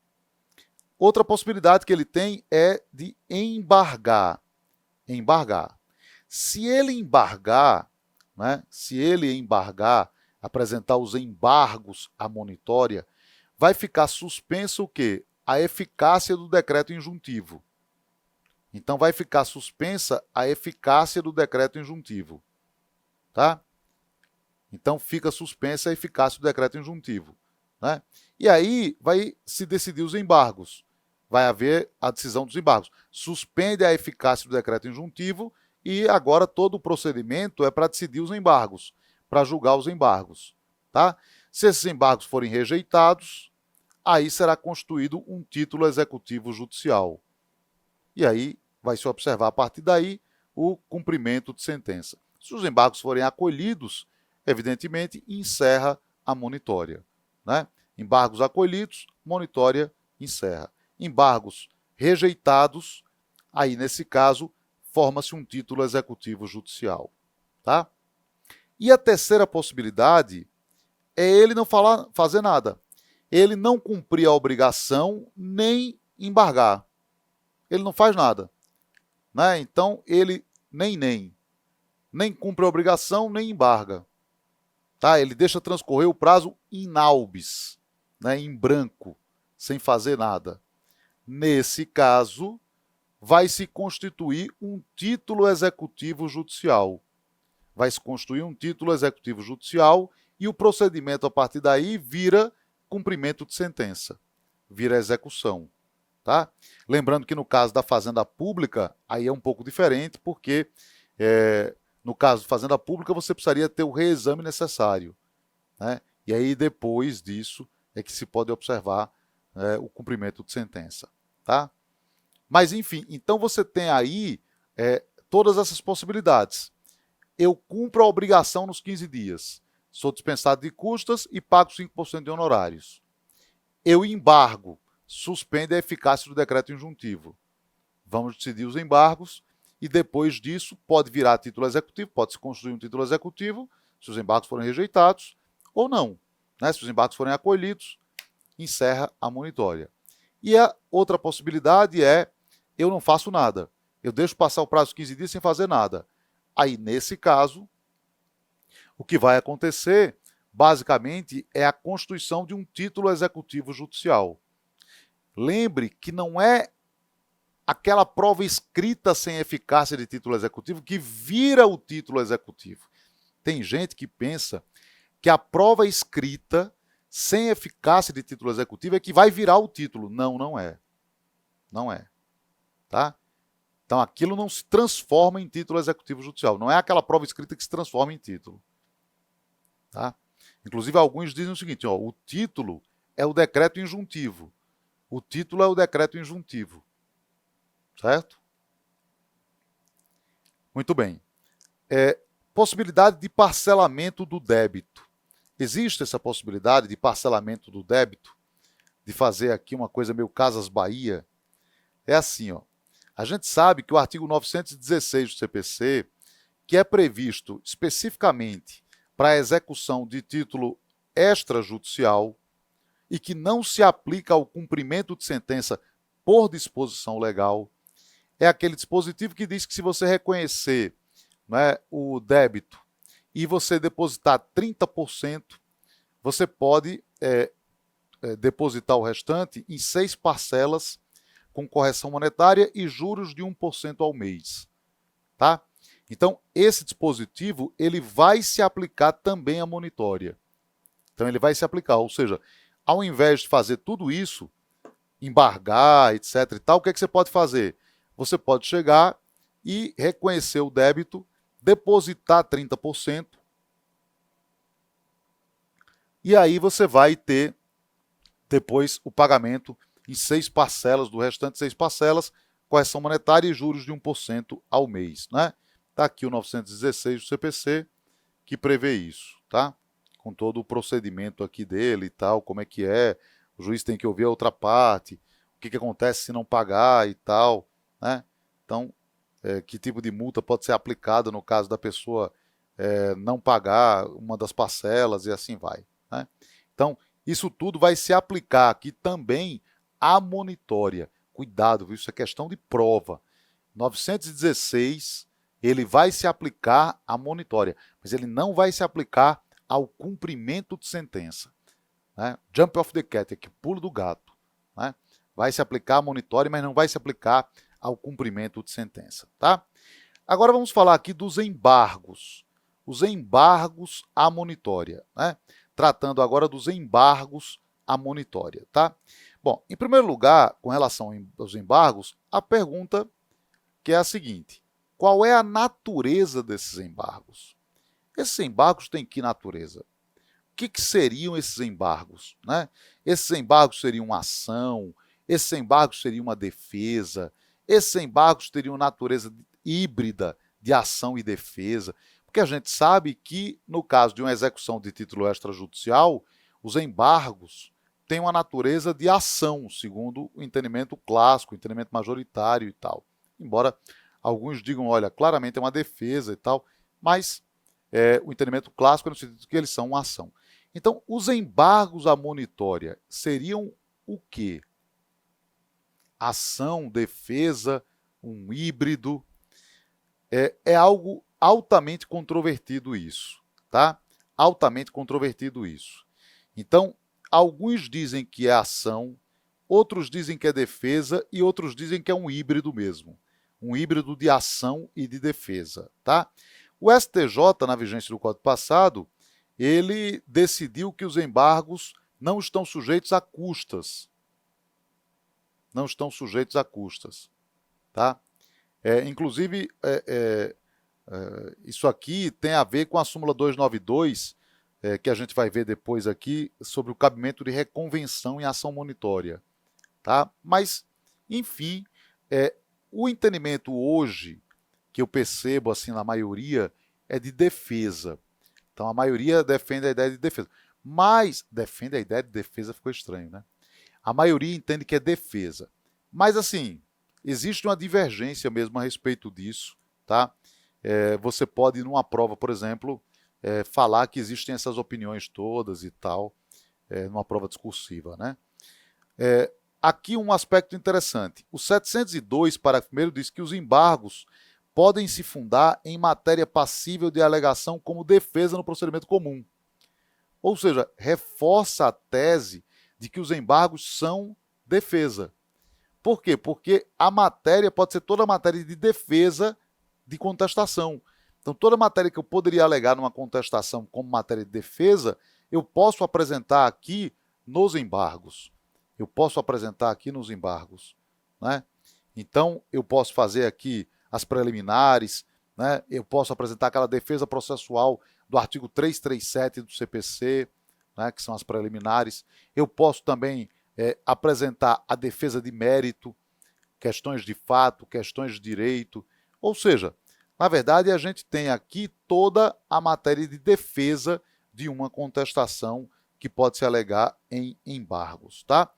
Outra possibilidade que ele tem é de embargar. Se ele embargar, né, apresentar os embargos à monitória, vai ficar suspenso o quê? A eficácia do decreto injuntivo. Então, vai ficar suspensa a eficácia do decreto injuntivo. Tá? Então, fica suspensa a eficácia do decreto injuntivo. Né? E aí, vai se decidir os embargos. Vai haver a decisão dos embargos. Suspende a eficácia do decreto injuntivo e agora todo o procedimento é para decidir os embargos, para julgar os embargos. Tá? Se esses embargos forem rejeitados, aí será constituído um título executivo judicial. E aí vai se observar a partir daí o cumprimento de sentença. Se os embargos forem acolhidos, evidentemente encerra a monitória. Né? Embargos acolhidos, monitória encerra. Embargos rejeitados, aí nesse caso forma-se um título executivo judicial. Tá? E a terceira possibilidade é ele não fazer nada. Ele não cumprir a obrigação nem embargar. Ele não faz nada. Né? Então, ele nem cumpre a obrigação, nem embarga. Tá? Ele deixa transcorrer o prazo inaubis, né? Em branco, sem fazer nada. Nesse caso, vai se constituir um título executivo judicial. Vai se constituir um título executivo judicial e o procedimento, a partir daí, vira cumprimento de sentença, vira execução. Tá? Lembrando que no caso da fazenda pública, aí é um pouco diferente, porque no caso de fazenda pública você precisaria ter o reexame necessário. Né? E aí depois disso é que se pode observar o cumprimento de sentença. Tá? Mas enfim, então você tem aí todas essas possibilidades. Eu cumpro a obrigação nos 15 dias, sou dispensado de custas e pago 5% de honorários. Eu embargo, suspende a eficácia do decreto injuntivo. Vamos decidir os embargos e depois disso pode virar título executivo, pode se construir um título executivo, se os embargos forem rejeitados ou não. Né? Se os embargos forem acolhidos, encerra a monitória. E a outra possibilidade é eu não faço nada. Eu deixo passar o prazo de 15 dias sem fazer nada. Aí, nesse caso, o que vai acontecer, basicamente, é a constituição de um título executivo judicial. Lembre que não é aquela prova escrita sem eficácia de título executivo que vira o título executivo. Tem gente que pensa que a prova escrita sem eficácia de título executivo é que vai virar o título. Não, não é. Não é. Tá? Então, aquilo não se transforma em título executivo judicial. Não é aquela prova escrita que se transforma em título. Tá? Inclusive, alguns dizem o seguinte, ó, o título é o decreto injuntivo. O título é o decreto injuntivo. Certo? Muito bem. Possibilidade de parcelamento do débito. Existe essa possibilidade de parcelamento do débito? De fazer aqui uma coisa meio Casas Bahia? É assim, ó. A gente sabe que o artigo 916 do CPC, que é previsto especificamente para a execução de título extrajudicial e que não se aplica ao cumprimento de sentença por disposição legal, é aquele dispositivo que diz que se você reconhecer, né, o débito e você depositar 30%, você pode depositar o restante em 6 parcelas com correção monetária e juros de 1% ao mês. Tá? Então, esse dispositivo ele vai se aplicar também à monitória. Então, ele vai se aplicar, ou seja, ao invés de fazer tudo isso, embargar, etc. e tal, o que é que você pode fazer? Você pode chegar e reconhecer o débito, depositar 30%, e aí você vai ter depois o pagamento em 6 parcelas, do restante 6 parcelas, correção monetária e juros de 1% ao mês. Né? Está aqui o 916 do CPC, que prevê isso, tá? Com todo o procedimento aqui dele e tal, como é que é, o juiz tem que ouvir a outra parte, o que acontece se não pagar e tal, né? Então, que tipo de multa pode ser aplicada no caso da pessoa não pagar uma das parcelas e assim vai. Né? Então, isso tudo vai se aplicar aqui também amonitória. Cuidado, viu? Isso é questão de prova. 916, ele vai se aplicar à monitória, mas ele não vai se aplicar ao cumprimento de sentença. Né? Jump of the cat, aqui, pulo do gato. Né? Vai se aplicar à monitória, mas não vai se aplicar ao cumprimento de sentença. Tá? Agora vamos falar aqui dos embargos. Os embargos à monitória. Né? Tratando agora dos embargos à monitória. Tá? Bom, em primeiro lugar, com relação aos embargos, a pergunta que é a seguinte: qual é a natureza desses embargos? Esses embargos têm que natureza? O que seriam esses embargos? Né? Esses embargos seriam uma ação, esses embargos seriam uma defesa, esses embargos teriam natureza híbrida de ação e defesa, porque a gente sabe que, no caso de uma execução de título extrajudicial, os embargos têm uma natureza de ação, segundo o entendimento clássico, o entendimento majoritário e tal. Embora alguns digam, olha, claramente é uma defesa e tal, mas o entendimento clássico é no sentido de que eles são uma ação. Então, os embargos à monitória seriam o quê? Ação, defesa, um híbrido. É algo altamente controvertido isso, tá? Altamente controvertido isso. Então, alguns dizem que é ação, outros dizem que é defesa e outros dizem que é um híbrido mesmo. Um híbrido de ação e de defesa, tá? O STJ, na vigência do Código passado, ele decidiu que os embargos não estão sujeitos a custas. Não estão sujeitos a custas, tá? Inclusive, isso aqui tem a ver com a súmula 292, que a gente vai ver depois aqui, sobre o cabimento de reconvenção em ação monitória. Tá? Mas, enfim, o entendimento hoje, que eu percebo assim na maioria, é de defesa. Então, a maioria defende a ideia de defesa. Mas, defende a ideia de defesa ficou estranho, né? A maioria entende que é defesa. Mas, assim, existe uma divergência mesmo a respeito disso, tá? Você pode, numa prova, por exemplo, falar que existem essas opiniões todas e tal, numa prova discursiva, né? Aqui um aspecto interessante. O 702, parágrafo 1º, diz que os embargos podem se fundar em matéria passível de alegação como defesa no procedimento comum. Ou seja, reforça a tese de que os embargos são defesa. Por quê? Porque a matéria pode ser toda a matéria de defesa de contestação. Então, toda matéria que eu poderia alegar numa contestação como matéria de defesa, eu posso apresentar aqui nos embargos. Eu posso apresentar aqui nos embargos. Né? Então, eu posso fazer aqui as preliminares, né? Eu posso apresentar aquela defesa processual do artigo 337 do CPC, né? Que são as preliminares. Eu posso também apresentar a defesa de mérito, questões de fato, questões de direito. Ou seja, na verdade, a gente tem aqui toda a matéria de defesa de uma contestação que pode se alegar em embargos. Tá?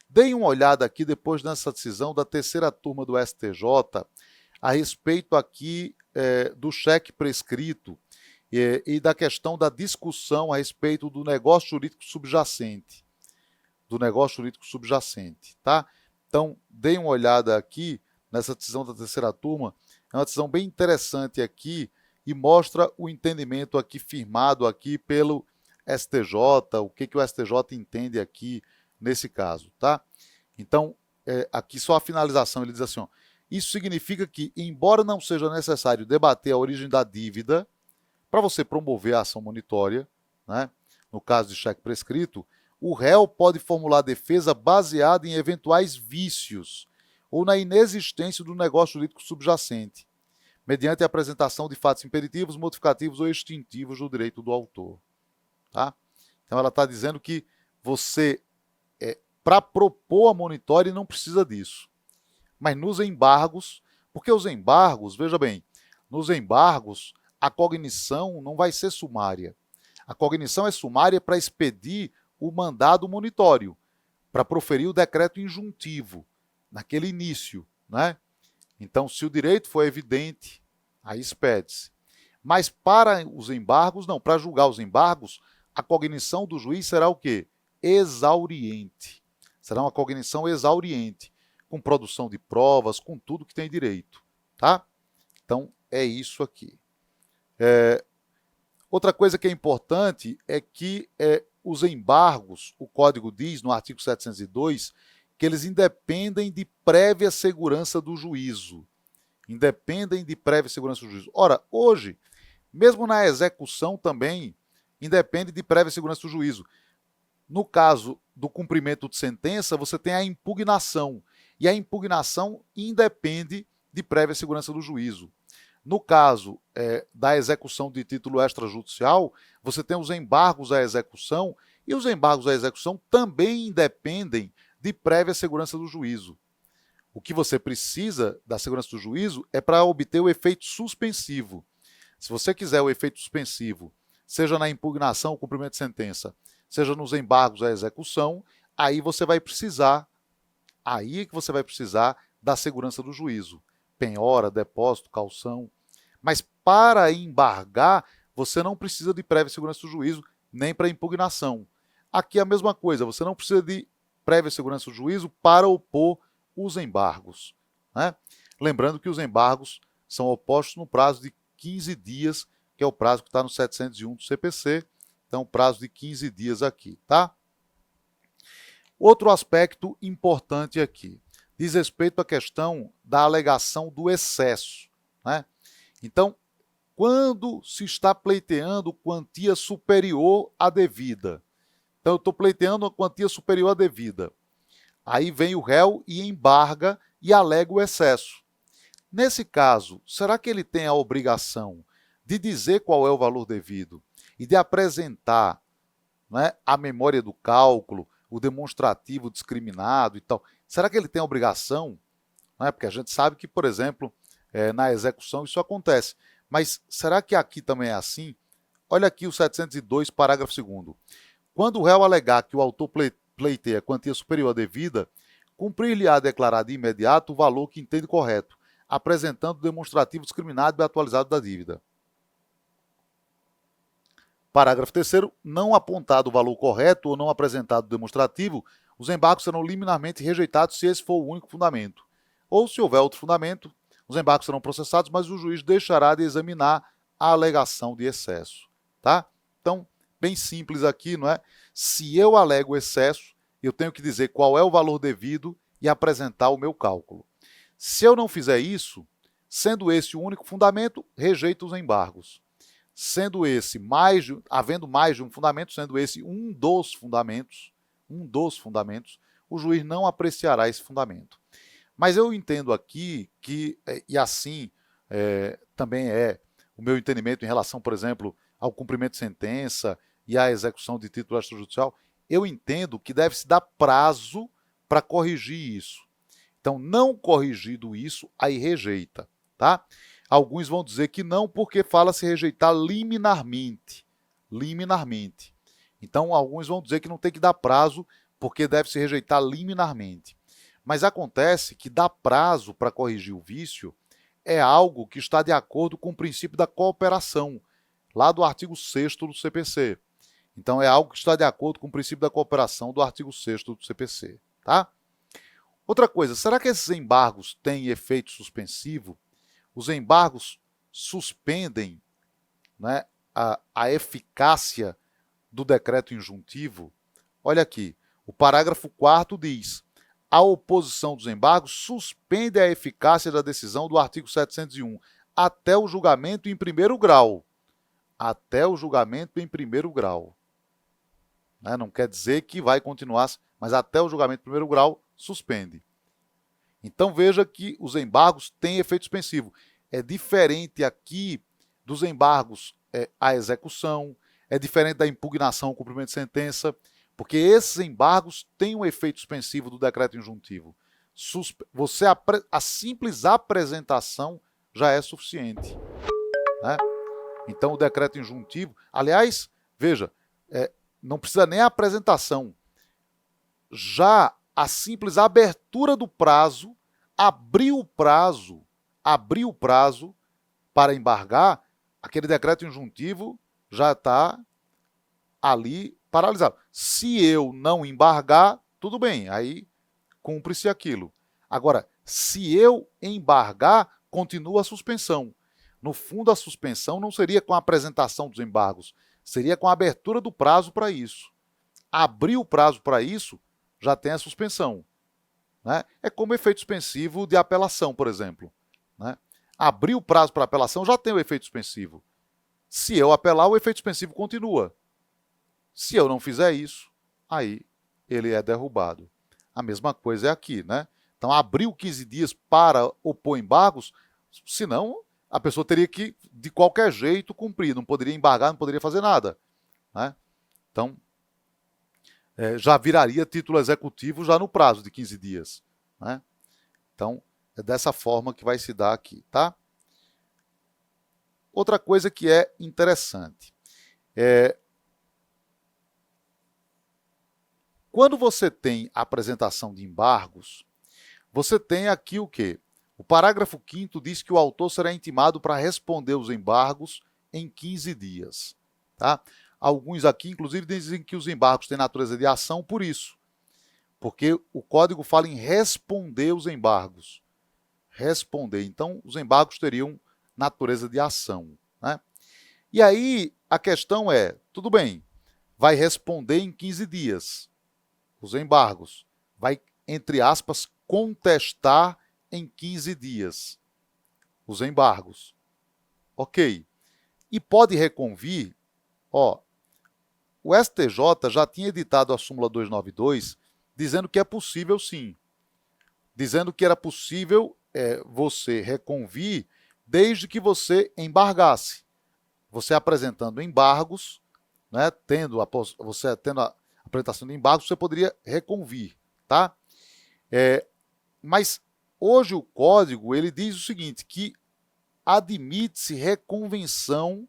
Deem uma olhada aqui depois nessa decisão da terceira turma do STJ a respeito aqui do cheque prescrito e da questão da discussão a respeito do negócio jurídico subjacente. Tá? Então, deem uma olhada aqui nessa decisão da terceira turma. É uma decisão bem interessante aqui e mostra o entendimento aqui firmado aqui pelo STJ, o que o STJ entende aqui nesse caso, tá? Então, aqui só a finalização, ele diz assim, ó, isso significa que, embora não seja necessário debater a origem da dívida para você promover a ação monitória, né, no caso de cheque prescrito, o réu pode formular defesa baseada em eventuais vícios ou na inexistência do negócio jurídico subjacente, mediante a apresentação de fatos impeditivos, modificativos ou extintivos do direito do autor. Tá? Então, ela está dizendo que você, para propor a monitória, não precisa disso. Mas nos embargos, porque os embargos, veja bem, nos embargos, a cognição não vai ser sumária. A cognição é sumária para expedir o mandado monitório, para proferir o decreto injuntivo, naquele início, né? Então, se o direito for evidente, aí expede-se. Mas para os embargos, não. Para julgar os embargos, a cognição do juiz será o quê? Exauriente. Será uma cognição exauriente, com produção de provas, com tudo que tem direito, tá? Então, é isso aqui. Outra coisa que é importante é que os embargos, o código diz no artigo 702, que eles independem de prévia segurança do juízo. Independem de prévia segurança do juízo. Ora, hoje, mesmo na execução também, independe de prévia segurança do juízo. No caso do cumprimento de sentença, você tem a impugnação. E a impugnação independe de prévia segurança do juízo. No caso da execução de título extrajudicial, você tem os embargos à execução, e os embargos à execução também independem de prévia segurança do juízo. O que você precisa da segurança do juízo é para obter o efeito suspensivo. Se você quiser o efeito suspensivo, seja na impugnação ou cumprimento de sentença, seja nos embargos à execução, aí você vai precisar, da segurança do juízo. Penhora, depósito, caução. Mas para embargar, você não precisa de prévia segurança do juízo, nem para impugnação. Aqui é a mesma coisa, você não precisa de prévia segurança do juízo para opor os embargos, né? Lembrando que os embargos são opostos no prazo de 15 dias, que é o prazo que está no 701 do CPC, então prazo de 15 dias aqui, tá? Outro aspecto importante aqui, diz respeito à questão da alegação do excesso, né? Então, quando se está pleiteando quantia superior à devida, então eu estou pleiteando uma quantia superior à devida, aí vem o réu e embarga e alega o excesso. Nesse caso, será que ele tem a obrigação de dizer qual é o valor devido e de apresentar, né, a memória do cálculo, o demonstrativo discriminado e tal? Será que ele tem a obrigação? Né? Porque a gente sabe que, por exemplo, na execução isso acontece. Mas será que aqui também é assim? Olha aqui o 702, parágrafo 2º. Quando o réu alegar que o autor pleiteia quantia superior à devida, cumprir-lhe-á declarar de imediato o valor que entende correto, apresentando o demonstrativo discriminado e atualizado da dívida. Parágrafo 3º. Não apontado o valor correto ou não apresentado o demonstrativo, os embargos serão liminarmente rejeitados se esse for o único fundamento. Ou, se houver outro fundamento, os embargos serão processados, mas o juiz deixará de examinar a alegação de excesso, tá? Então, bem simples aqui, não é? Se eu alego excesso, eu tenho que dizer qual é o valor devido e apresentar o meu cálculo. Se eu não fizer isso, sendo esse o único fundamento, rejeito os embargos. Sendo esse havendo mais de um fundamento, sendo esse um dos fundamentos, o juiz não apreciará esse fundamento. Mas eu entendo aqui que, e assim também é o meu entendimento em relação, por exemplo, ao cumprimento de sentença e à execução de título extrajudicial, eu entendo que deve-se dar prazo para corrigir isso. Então, não corrigido isso, aí rejeita, tá? Alguns vão dizer que não, porque fala-se rejeitar liminarmente. Liminarmente. Então, alguns vão dizer que não tem que dar prazo, porque deve-se rejeitar liminarmente. Mas acontece que dar prazo para corrigir o vício é algo que está de acordo com o princípio da cooperação, lá do artigo 6º do CPC. Então, é algo que está de acordo com o princípio da cooperação do artigo 6º do CPC, tá? Outra coisa, será que esses embargos têm efeito suspensivo? Os embargos suspendem, né, a eficácia do decreto injuntivo? Olha aqui, o parágrafo 4º diz: a oposição dos embargos suspende a eficácia da decisão do artigo 701 até o julgamento em primeiro grau. Até o julgamento em primeiro grau. Né? Não quer dizer que vai continuar, mas até o julgamento em primeiro grau suspende. Então veja que os embargos têm efeito suspensivo. É diferente aqui dos embargos à execução, é diferente da impugnação ao cumprimento de sentença, porque esses embargos têm um efeito suspensivo do decreto injuntivo. A simples apresentação já é suficiente, né? Então o decreto injuntivo, aliás, veja, não precisa nem a apresentação. Já a simples abertura do prazo, abriu o prazo para embargar, aquele decreto injuntivo já está ali paralisado. Se eu não embargar, tudo bem, aí cumpre-se aquilo. Agora, se eu embargar, continua a suspensão. No fundo, a suspensão não seria com a apresentação dos embargos, seria com a abertura do prazo para isso. Abrir o prazo para isso, já tem a suspensão. Né? É como efeito suspensivo de apelação, por exemplo. Né? Abrir o prazo para apelação já tem o efeito suspensivo. Se eu apelar, o efeito suspensivo continua. Se eu não fizer isso, aí ele é derrubado. A mesma coisa é aqui, né? Então, abriu 15 dias para opor embargos, senão a pessoa teria que, de qualquer jeito, cumprir. Não poderia embargar, não poderia fazer nada. Né? Então, já viraria título executivo já no prazo de 15 dias. Né? Então, é dessa forma que vai se dar aqui, tá? Outra coisa que é interessante. Quando você tem a apresentação de embargos, você tem aqui o quê? O parágrafo 5º diz que o autor será intimado para responder os embargos em 15 dias. Tá? Alguns aqui, inclusive, dizem que os embargos têm natureza de ação por isso. Porque o código fala em responder os embargos. Responder. Então, os embargos teriam natureza de ação. Né? E aí, a questão é, tudo bem, vai responder em 15 dias os embargos. Vai, entre aspas, contestar em 15 dias os embargos. Ok. E pode reconvir, ó, o STJ já tinha editado a súmula 292 dizendo que é possível sim. Dizendo que era possível você reconvir desde que você embargasse. Você apresentando embargos, né, você tendo a apresentação de embargos, você poderia reconvir. Tá? Mas hoje o código ele diz o seguinte, que admite-se reconvenção,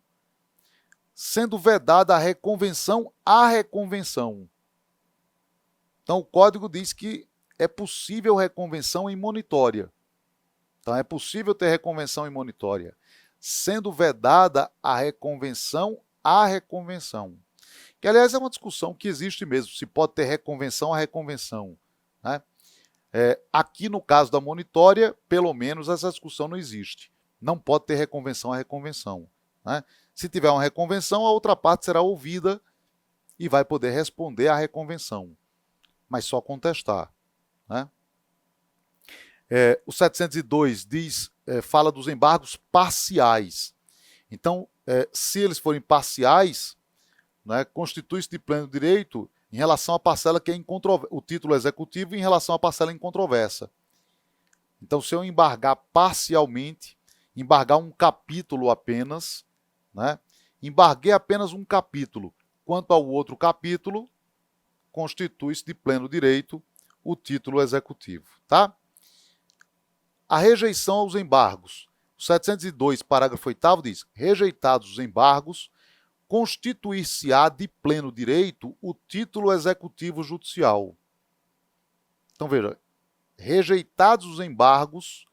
sendo vedada a reconvenção à reconvenção. Então, o código diz que é possível reconvenção em monitória. Então, é possível ter reconvenção em monitória, sendo vedada a reconvenção à reconvenção. Que, aliás, é uma discussão que existe mesmo, se pode ter reconvenção à reconvenção. Né? Aqui, no caso da monitória, pelo menos essa discussão não existe. Não pode ter reconvenção à reconvenção. Né? Se tiver uma reconvenção, a outra parte será ouvida e vai poder responder à reconvenção, mas só contestar. Né? O 702 fala dos embargos parciais. Então, se eles forem parciais, né, constitui-se de pleno direito em relação à parcela que é o título executivo em relação à parcela em controvérsia. Então, se eu embargar parcialmente, embargar um capítulo apenas, né, embarguei apenas um capítulo, quanto ao outro capítulo, constitui-se de pleno direito o título executivo. Tá? A rejeição aos embargos. O 702, parágrafo 8º, diz: rejeitados os embargos, constituir-se-á de pleno direito o título executivo judicial. Então, veja, rejeitados os embargos,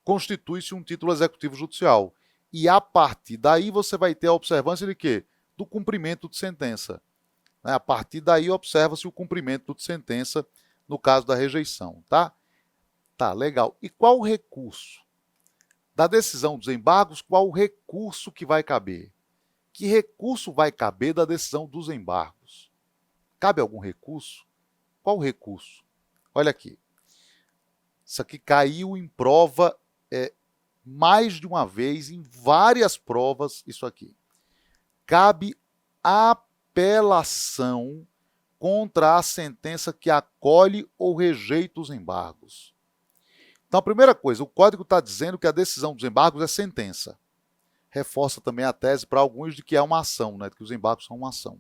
constitui-se um título executivo judicial. E, a partir daí, você vai ter a observância de quê? Do cumprimento de sentença. A partir daí, observa-se o cumprimento de sentença no caso da rejeição. Tá? Tá, legal. E qual o recurso? Da decisão dos embargos, qual o recurso que vai caber? Que recurso vai caber da decisão dos embargos? Cabe algum recurso? Qual o recurso? Olha aqui. Isso aqui caiu em prova mais de uma vez, em várias provas, isso aqui. Cabe apelação contra a sentença que acolhe ou rejeita os embargos. Então, a primeira coisa, o código está dizendo que a decisão dos embargos é sentença. Reforça também a tese para alguns de que é uma ação, né, de que os embargos são uma ação.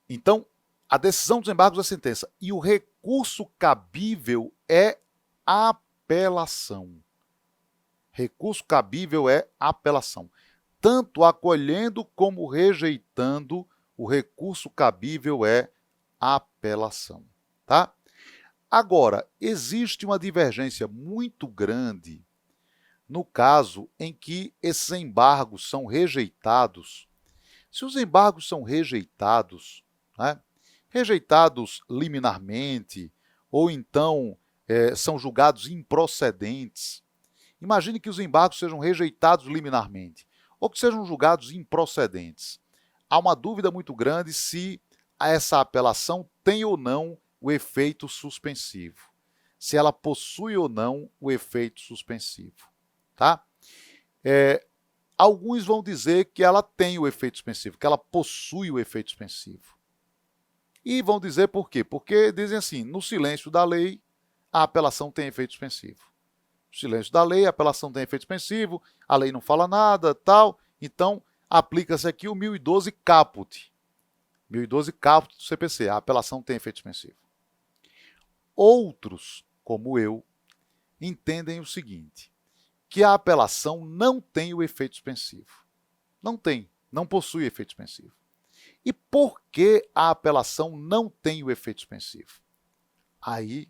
Então, a decisão dos embargos é sentença e o recurso cabível é apelação. Recurso cabível é apelação. Tanto acolhendo como rejeitando, o recurso cabível é apelação. Tá? Agora, existe uma divergência muito grande no caso em que esses embargos são rejeitados Se os embargos são rejeitados, né, rejeitados liminarmente, ou então são julgados improcedentes, imagine que os embargos sejam rejeitados liminarmente, ou que sejam julgados improcedentes. Há uma dúvida muito grande se essa apelação tem ou não o efeito suspensivo, se ela possui ou não o efeito suspensivo. Tá? Alguns vão dizer que ela tem o efeito suspensivo, que ela possui o efeito suspensivo. E vão dizer por quê? Porque dizem assim, no silêncio da lei, a apelação tem efeito suspensivo. No silêncio da lei, a apelação tem efeito suspensivo, a lei não fala nada, tal, então aplica-se aqui o 1012 caput. 1012 caput do CPC, a apelação tem efeito suspensivo. Outros, como eu, entendem o seguinte, que a apelação não tem o efeito suspensivo. Não tem, não possui efeito suspensivo. E por que a apelação não tem o efeito suspensivo? Aí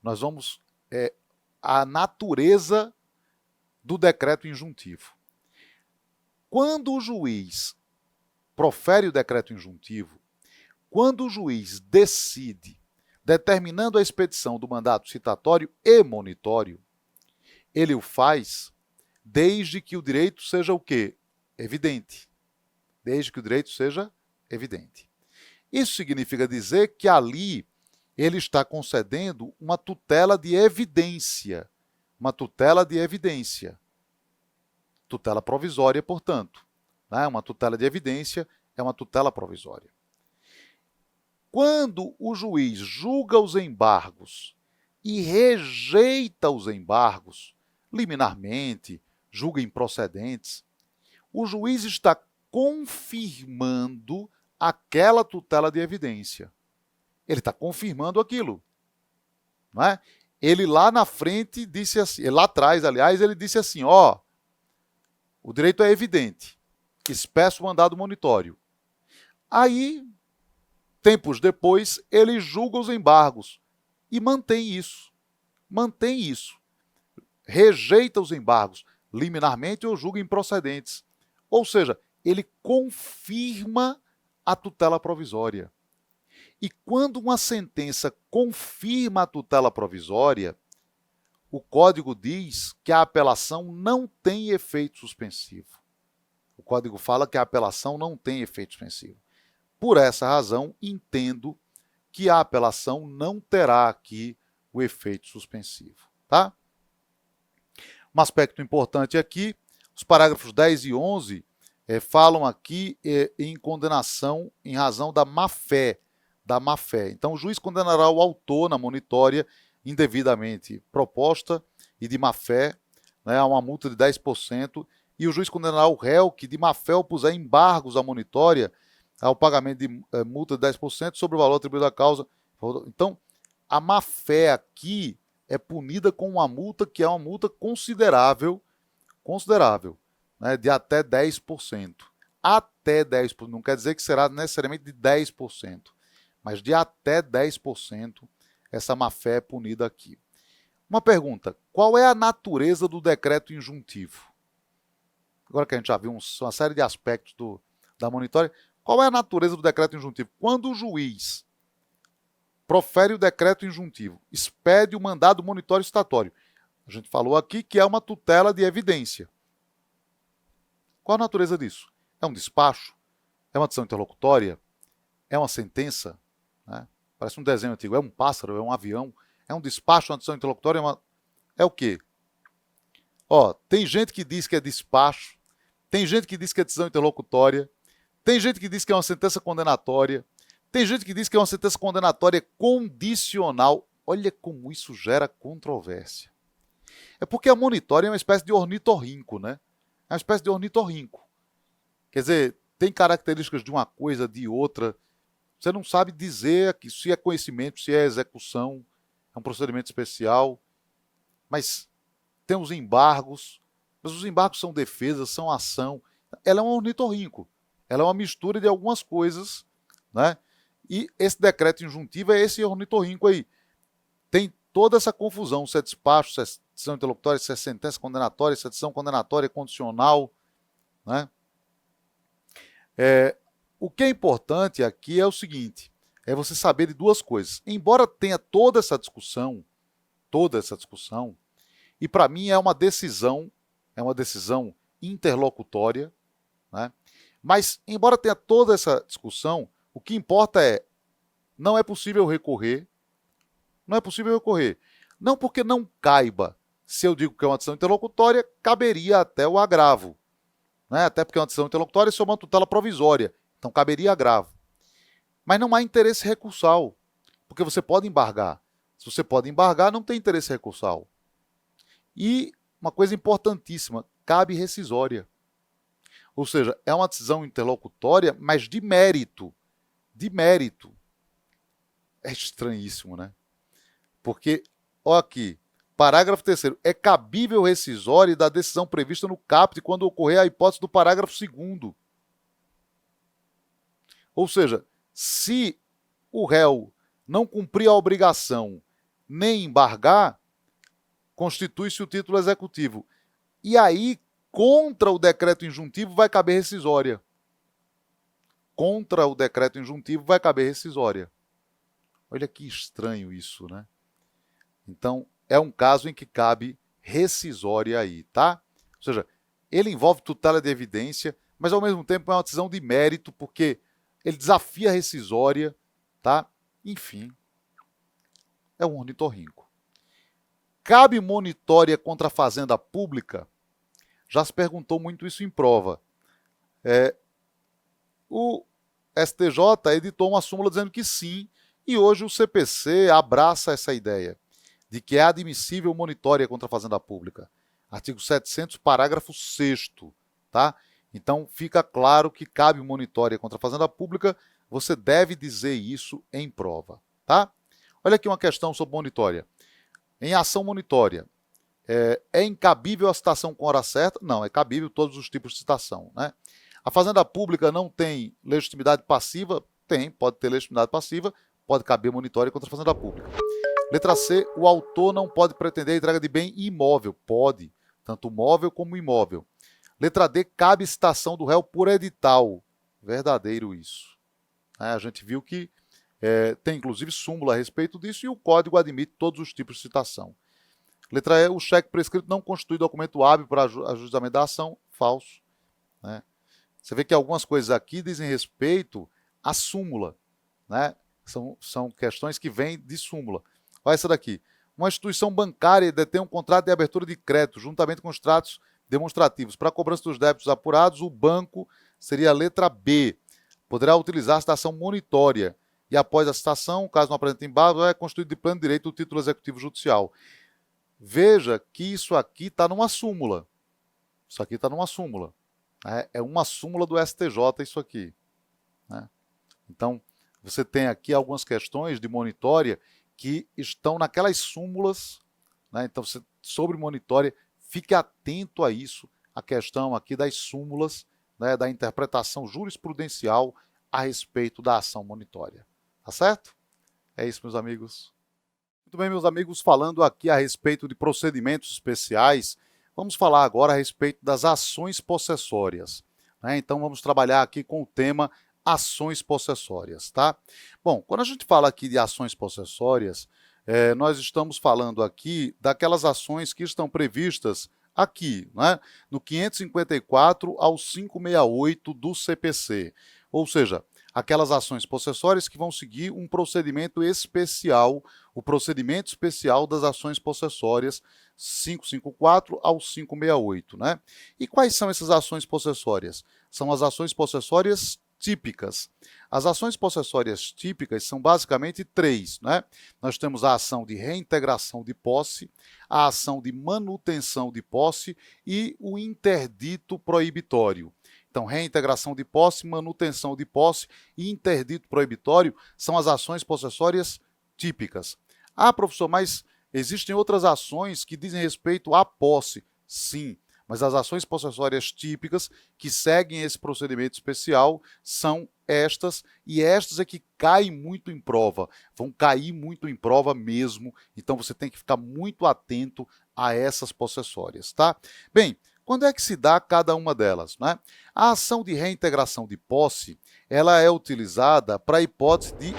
nós vamos à natureza do decreto injuntivo. Quando o juiz profere o decreto injuntivo, quando o juiz decide, determinando a expedição do mandato citatório e monitório, ele o faz desde que o direito seja o quê? Evidente. Desde que o direito seja evidente. Isso significa dizer que ali ele está concedendo uma tutela de evidência. Uma tutela de evidência. Tutela provisória, portanto. Né? Uma tutela de evidência é uma tutela provisória. Quando o juiz julga os embargos e rejeita os embargos, liminarmente, julga improcedentes, o juiz está confirmando aquela tutela de evidência. Ele está confirmando aquilo. Não é? Ele lá na frente disse assim, lá atrás, aliás, ele disse assim, ó, o direito é evidente, expresso o mandado monitório. Aí, tempos depois, ele julga os embargos e mantém isso. Mantém isso. Rejeita os embargos liminarmente ou julga improcedentes. Ou seja, ele confirma a tutela provisória. E quando uma sentença confirma a tutela provisória, o Código diz que a apelação não tem efeito suspensivo. O Código fala que a apelação não tem efeito suspensivo. Por essa razão, entendo que a apelação não terá aqui o efeito suspensivo. Tá? Um aspecto importante aqui, os parágrafos 10 e 11 falam aqui em condenação em razão da má-fé. Então, o juiz condenará o autor na monitória indevidamente proposta e de má-fé, né, a uma multa de 10%, e o juiz condenará o réu que de má-fé opuser embargos à monitória ao pagamento de multa de 10% sobre o valor atribuído à causa. Então, a má-fé aqui é punida com uma multa que é uma multa considerável, né, de até 10%. Até 10%, não quer dizer que será necessariamente de 10%, mas de até 10% essa má-fé é punida aqui. Uma pergunta, qual é a natureza do decreto injuntivo? Agora que a gente já viu uma série de aspectos da monitória, qual é a natureza do decreto injuntivo? Quando o juiz profere o decreto injuntivo, expede o mandado monitório citatório. A gente falou aqui que é uma tutela de evidência. Qual a natureza disso? É um despacho? É uma decisão interlocutória? É uma sentença? Né? Parece um desenho antigo. É um pássaro? É um avião? É um despacho, uma decisão interlocutória? É o quê? Ó, tem gente que diz que é despacho, tem gente que diz que é decisão interlocutória, tem gente que diz que é uma sentença condenatória, tem gente que diz que é uma sentença condenatória condicional. Olha como isso gera controvérsia. É porque a monitória é uma espécie de ornitorrinco, né? É uma espécie de ornitorrinco. Quer dizer, tem características de uma coisa, de outra. Você não sabe dizer se é conhecimento, se é execução, é um procedimento especial. Mas tem os embargos. Mas os embargos são defesa, são ação. Ela é um ornitorrinco. Ela é uma mistura de algumas coisas, né? E esse decreto injuntivo é esse ornitorrinco aí. Tem toda essa confusão, se é despacho, se é decisão interlocutória, se é sentença condenatória, se é decisão condenatória condicional, né? O que é importante aqui é o seguinte, é você saber de duas coisas. Embora tenha toda essa discussão, e para mim é uma decisão interlocutória, né? Mas, embora tenha toda essa discussão, o que importa é, não é possível recorrer, não porque não caiba. Se eu digo que é uma decisão interlocutória, caberia até o agravo, né? Até porque é uma decisão interlocutória e é uma tutela provisória, então caberia agravo. Mas não há interesse recursal, porque você pode embargar. Se você pode embargar, não tem interesse recursal. E uma coisa importantíssima, cabe rescisória. Ou seja, é uma decisão interlocutória, mas de mérito. De mérito. É estranhíssimo, né? Porque, olha aqui, parágrafo 3º, é cabível rescisória da decisão prevista no caput quando ocorrer a hipótese do parágrafo 2º. Ou seja, se o réu não cumprir a obrigação nem embargar, constitui-se o título executivo. E aí, contra o decreto injuntivo, vai caber rescisória. Contra o decreto injuntivo, vai caber rescisória. Olha que estranho isso, né? Então, é um caso em que cabe rescisória aí, tá? Ou seja, ele envolve tutela de evidência, mas ao mesmo tempo é uma decisão de mérito, porque ele desafia a rescisória, tá? Enfim, é um ornitorrinco. Cabe monitória contra a fazenda pública? Já se perguntou muito isso em prova. O STJ editou uma súmula dizendo que sim, e hoje o CPC abraça essa ideia de que é admissível monitória contra a fazenda pública. Artigo 700, parágrafo 6º, tá? Então, fica claro que cabe monitória contra a fazenda pública, você deve dizer isso em prova, tá? Olha aqui uma questão sobre monitória. Em ação monitória, é incabível a citação com hora certa? Não, é cabível todos os tipos de citação, né? A fazenda pública não tem legitimidade passiva? Tem, pode ter legitimidade passiva, pode caber monitória contra a fazenda pública. Letra C, o autor não pode pretender a entrega de bem imóvel? Pode, tanto móvel como imóvel. Letra D, cabe citação do réu por edital? Verdadeiro isso. A gente viu que tem inclusive súmula a respeito disso e o código admite todos os tipos de citação. Letra E, o cheque prescrito não constitui documento hábil para ajuizamento da ação? Falso, né? Você vê que algumas coisas aqui dizem respeito à súmula, né? São questões que vêm de súmula. Olha essa daqui. Uma instituição bancária detém um contrato de abertura de crédito, juntamente com os tratos demonstrativos. Para a cobrança dos débitos apurados, o banco seria a letra B. Poderá utilizar a citação monitória. E após a citação, caso não apresente embargo, é constituído de pleno direito o título executivo judicial. Veja que isso aqui está numa súmula. Isso aqui está numa súmula. É uma súmula do STJ isso aqui, né? Então, você tem aqui algumas questões de monitória que estão naquelas súmulas, né? Então, sobre monitória, fique atento a isso, a questão aqui das súmulas, né, da interpretação jurisprudencial a respeito da ação monitória. Tá certo? É isso, meus amigos. Muito bem, meus amigos, falando aqui a respeito de procedimentos especiais, vamos falar agora a respeito das ações possessórias, né? Então, vamos trabalhar aqui com o tema ações possessórias, tá? Bom, quando a gente fala aqui de ações possessórias, nós estamos falando aqui daquelas ações que estão previstas aqui, né? No 554 ao 568 do CPC, ou seja, aquelas ações possessórias que vão seguir um procedimento especial, o procedimento especial das ações possessórias 554 ao 568, né? E quais são essas ações possessórias? São as ações possessórias típicas. As ações possessórias típicas são basicamente três, né? Nós temos a ação de reintegração de posse, a ação de manutenção de posse e o interdito proibitório. Então, reintegração de posse, manutenção de posse e interdito proibitório são as ações possessórias típicas. Ah, professor, mas existem outras ações que dizem respeito à posse? Sim, mas as ações possessórias típicas que seguem esse procedimento especial são estas, e estas é que caem muito em prova, vão cair muito em prova mesmo, então você tem que ficar muito atento a essas possessórias, tá? Bem, Quando é que se dá cada uma delas, né? A ação de reintegração de posse, ela é utilizada para a hipótese de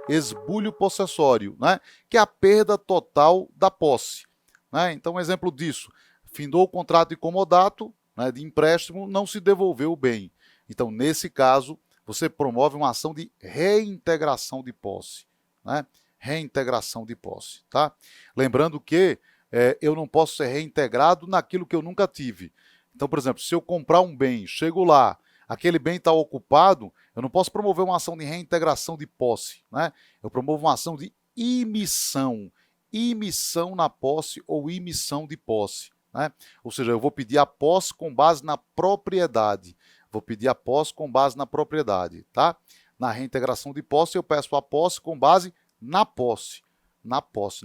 esbulho possessório, né? Que é a perda total da posse, né? Então, um exemplo disso, findou o contrato de comodato, né, de empréstimo, não se devolveu o bem. Então, nesse caso, você promove uma ação de reintegração de posse, né? Reintegração de posse, tá? Lembrando que eu não posso ser reintegrado naquilo que eu nunca tive. Então, por exemplo, se eu comprar um bem, chego lá, aquele bem está ocupado, eu não posso promover uma ação de reintegração de posse, né? Eu promovo uma ação de imissão na posse ou imissão de posse, né? Ou seja, eu vou pedir a posse com base na propriedade. Vou pedir a posse com base na propriedade, tá? Na reintegração de posse, eu peço a posse com base na posse, na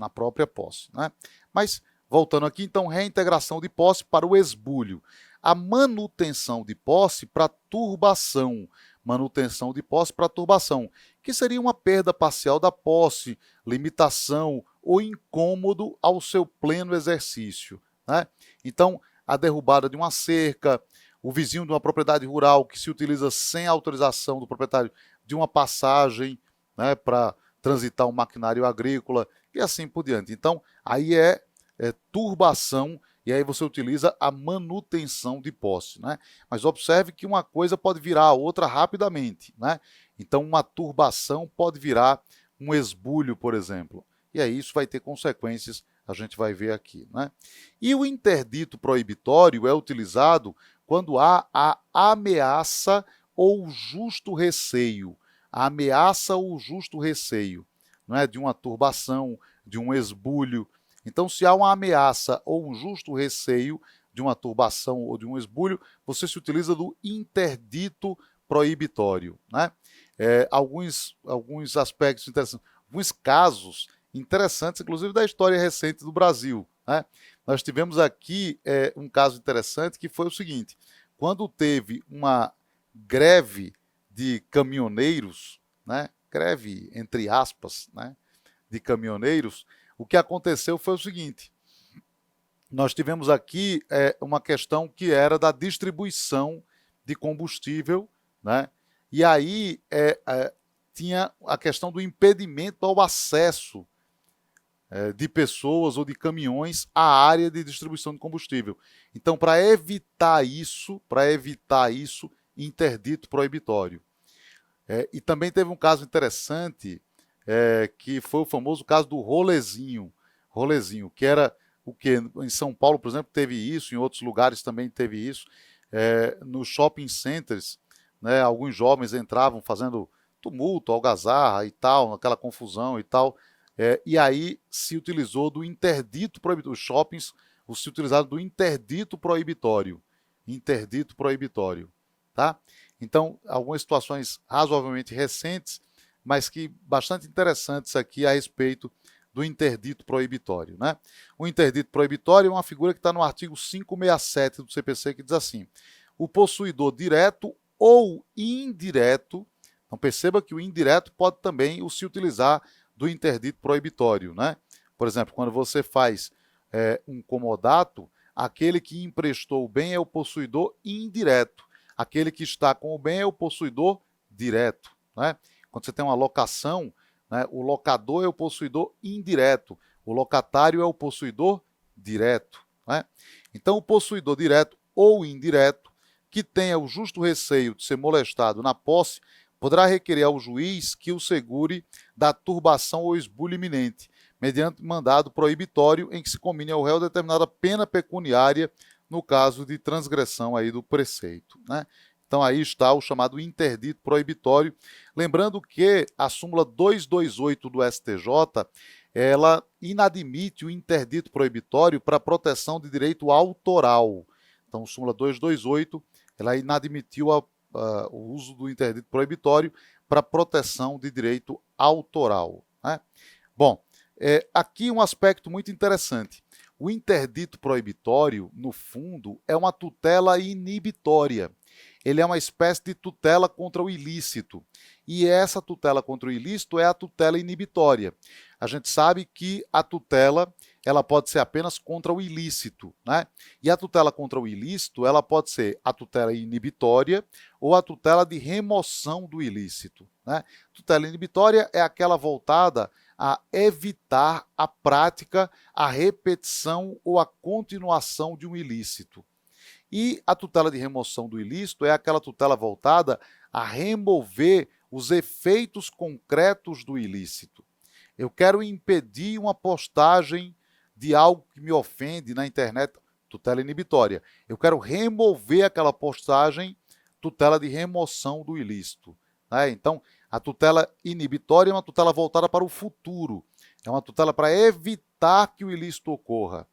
própria posse, né? Mas, voltando aqui, então, reintegração de posse para o esbulho. A manutenção de posse para turbação. Manutenção de posse para turbação, que seria uma perda parcial da posse, limitação ou incômodo ao seu pleno exercício, né? Então, a derrubada de uma cerca, o vizinho de uma propriedade rural que se utiliza sem autorização do proprietário de uma passagem, né, para transitar um maquinário agrícola e assim por diante. Então, aí é turbação e aí você utiliza a manutenção de posse, né? Mas observe que uma coisa pode virar a outra rapidamente, né? Então, uma turbação pode virar um esbulho, por exemplo. E aí isso vai ter consequências, a gente vai ver aqui, né? E o interdito proibitório é utilizado quando há a ameaça ou justo receio. A ameaça ou justo receio, não é? De uma turbação, de um esbulho. Então, se há uma ameaça ou um justo receio de uma turbação ou de um esbulho, você se utiliza do interdito proibitório, né? Alguns aspectos interessantes, alguns casos interessantes, inclusive da história recente do Brasil, né? Nós tivemos aqui um caso interessante que foi o seguinte: quando teve uma greve de caminhoneiros, né? Greve entre aspas, né? De caminhoneiros, o que aconteceu foi o seguinte: nós tivemos aqui uma questão que era da distribuição de combustível, né? E aí tinha a questão do impedimento ao acesso de pessoas ou de caminhões à área de distribuição de combustível. Então, para evitar isso, interdito proibitório. E também teve um caso interessante, que foi o famoso caso do rolezinho, que era o que em São Paulo, por exemplo, teve isso, em outros lugares também teve isso, nos shopping centers, né, alguns jovens entravam fazendo tumulto, algazarra e tal, aquela confusão e tal, e aí se utilizou do interdito proibitório, os shoppings se utilizaram do interdito proibitório, tá? Então, algumas situações razoavelmente recentes, mas que bastante interessantes aqui a respeito do interdito proibitório, né? O interdito proibitório é uma figura que está no artigo 567 do CPC, que diz assim: o possuidor direto ou indireto, então perceba que o indireto pode também se utilizar do interdito proibitório, né? Por exemplo, quando você faz um comodato, aquele que emprestou o bem é o possuidor indireto, aquele que está com o bem é o possuidor direto, né? Quando você tem uma locação, né, o locador é o possuidor indireto, o locatário é o possuidor direto, né? Então, o possuidor direto ou indireto que tenha o justo receio de ser molestado na posse poderá requerer ao juiz que o segure da turbação ou esbulho iminente, mediante mandado proibitório em que se combine ao réu determinada pena pecuniária no caso de transgressão aí do preceito, né? Então aí está o chamado interdito proibitório. Lembrando que a súmula 228 do STJ, ela inadmite o interdito proibitório para proteção de direito autoral. Então, a súmula 228, ela inadmitiu o uso do interdito proibitório para proteção de direito autoral, né? Bom, aqui um aspecto muito interessante. O interdito proibitório, no fundo, é uma tutela inibitória. Ele é uma espécie de tutela contra o ilícito. E essa tutela contra o ilícito é a tutela inibitória. A gente sabe que a tutela ela pode ser apenas contra o ilícito, né? E a tutela contra o ilícito, ela pode ser a tutela inibitória ou a tutela de remoção do ilícito, né? Tutela inibitória é aquela voltada a evitar a prática, a repetição ou a continuação de um ilícito. E a tutela de remoção do ilícito é aquela tutela voltada a remover os efeitos concretos do ilícito. Eu quero impedir uma postagem de algo que me ofende na internet, tutela inibitória. Eu quero remover aquela postagem, tutela de remoção do ilícito, né? Então, a tutela inibitória é uma tutela voltada para o futuro, é uma tutela para evitar que o ilícito ocorra,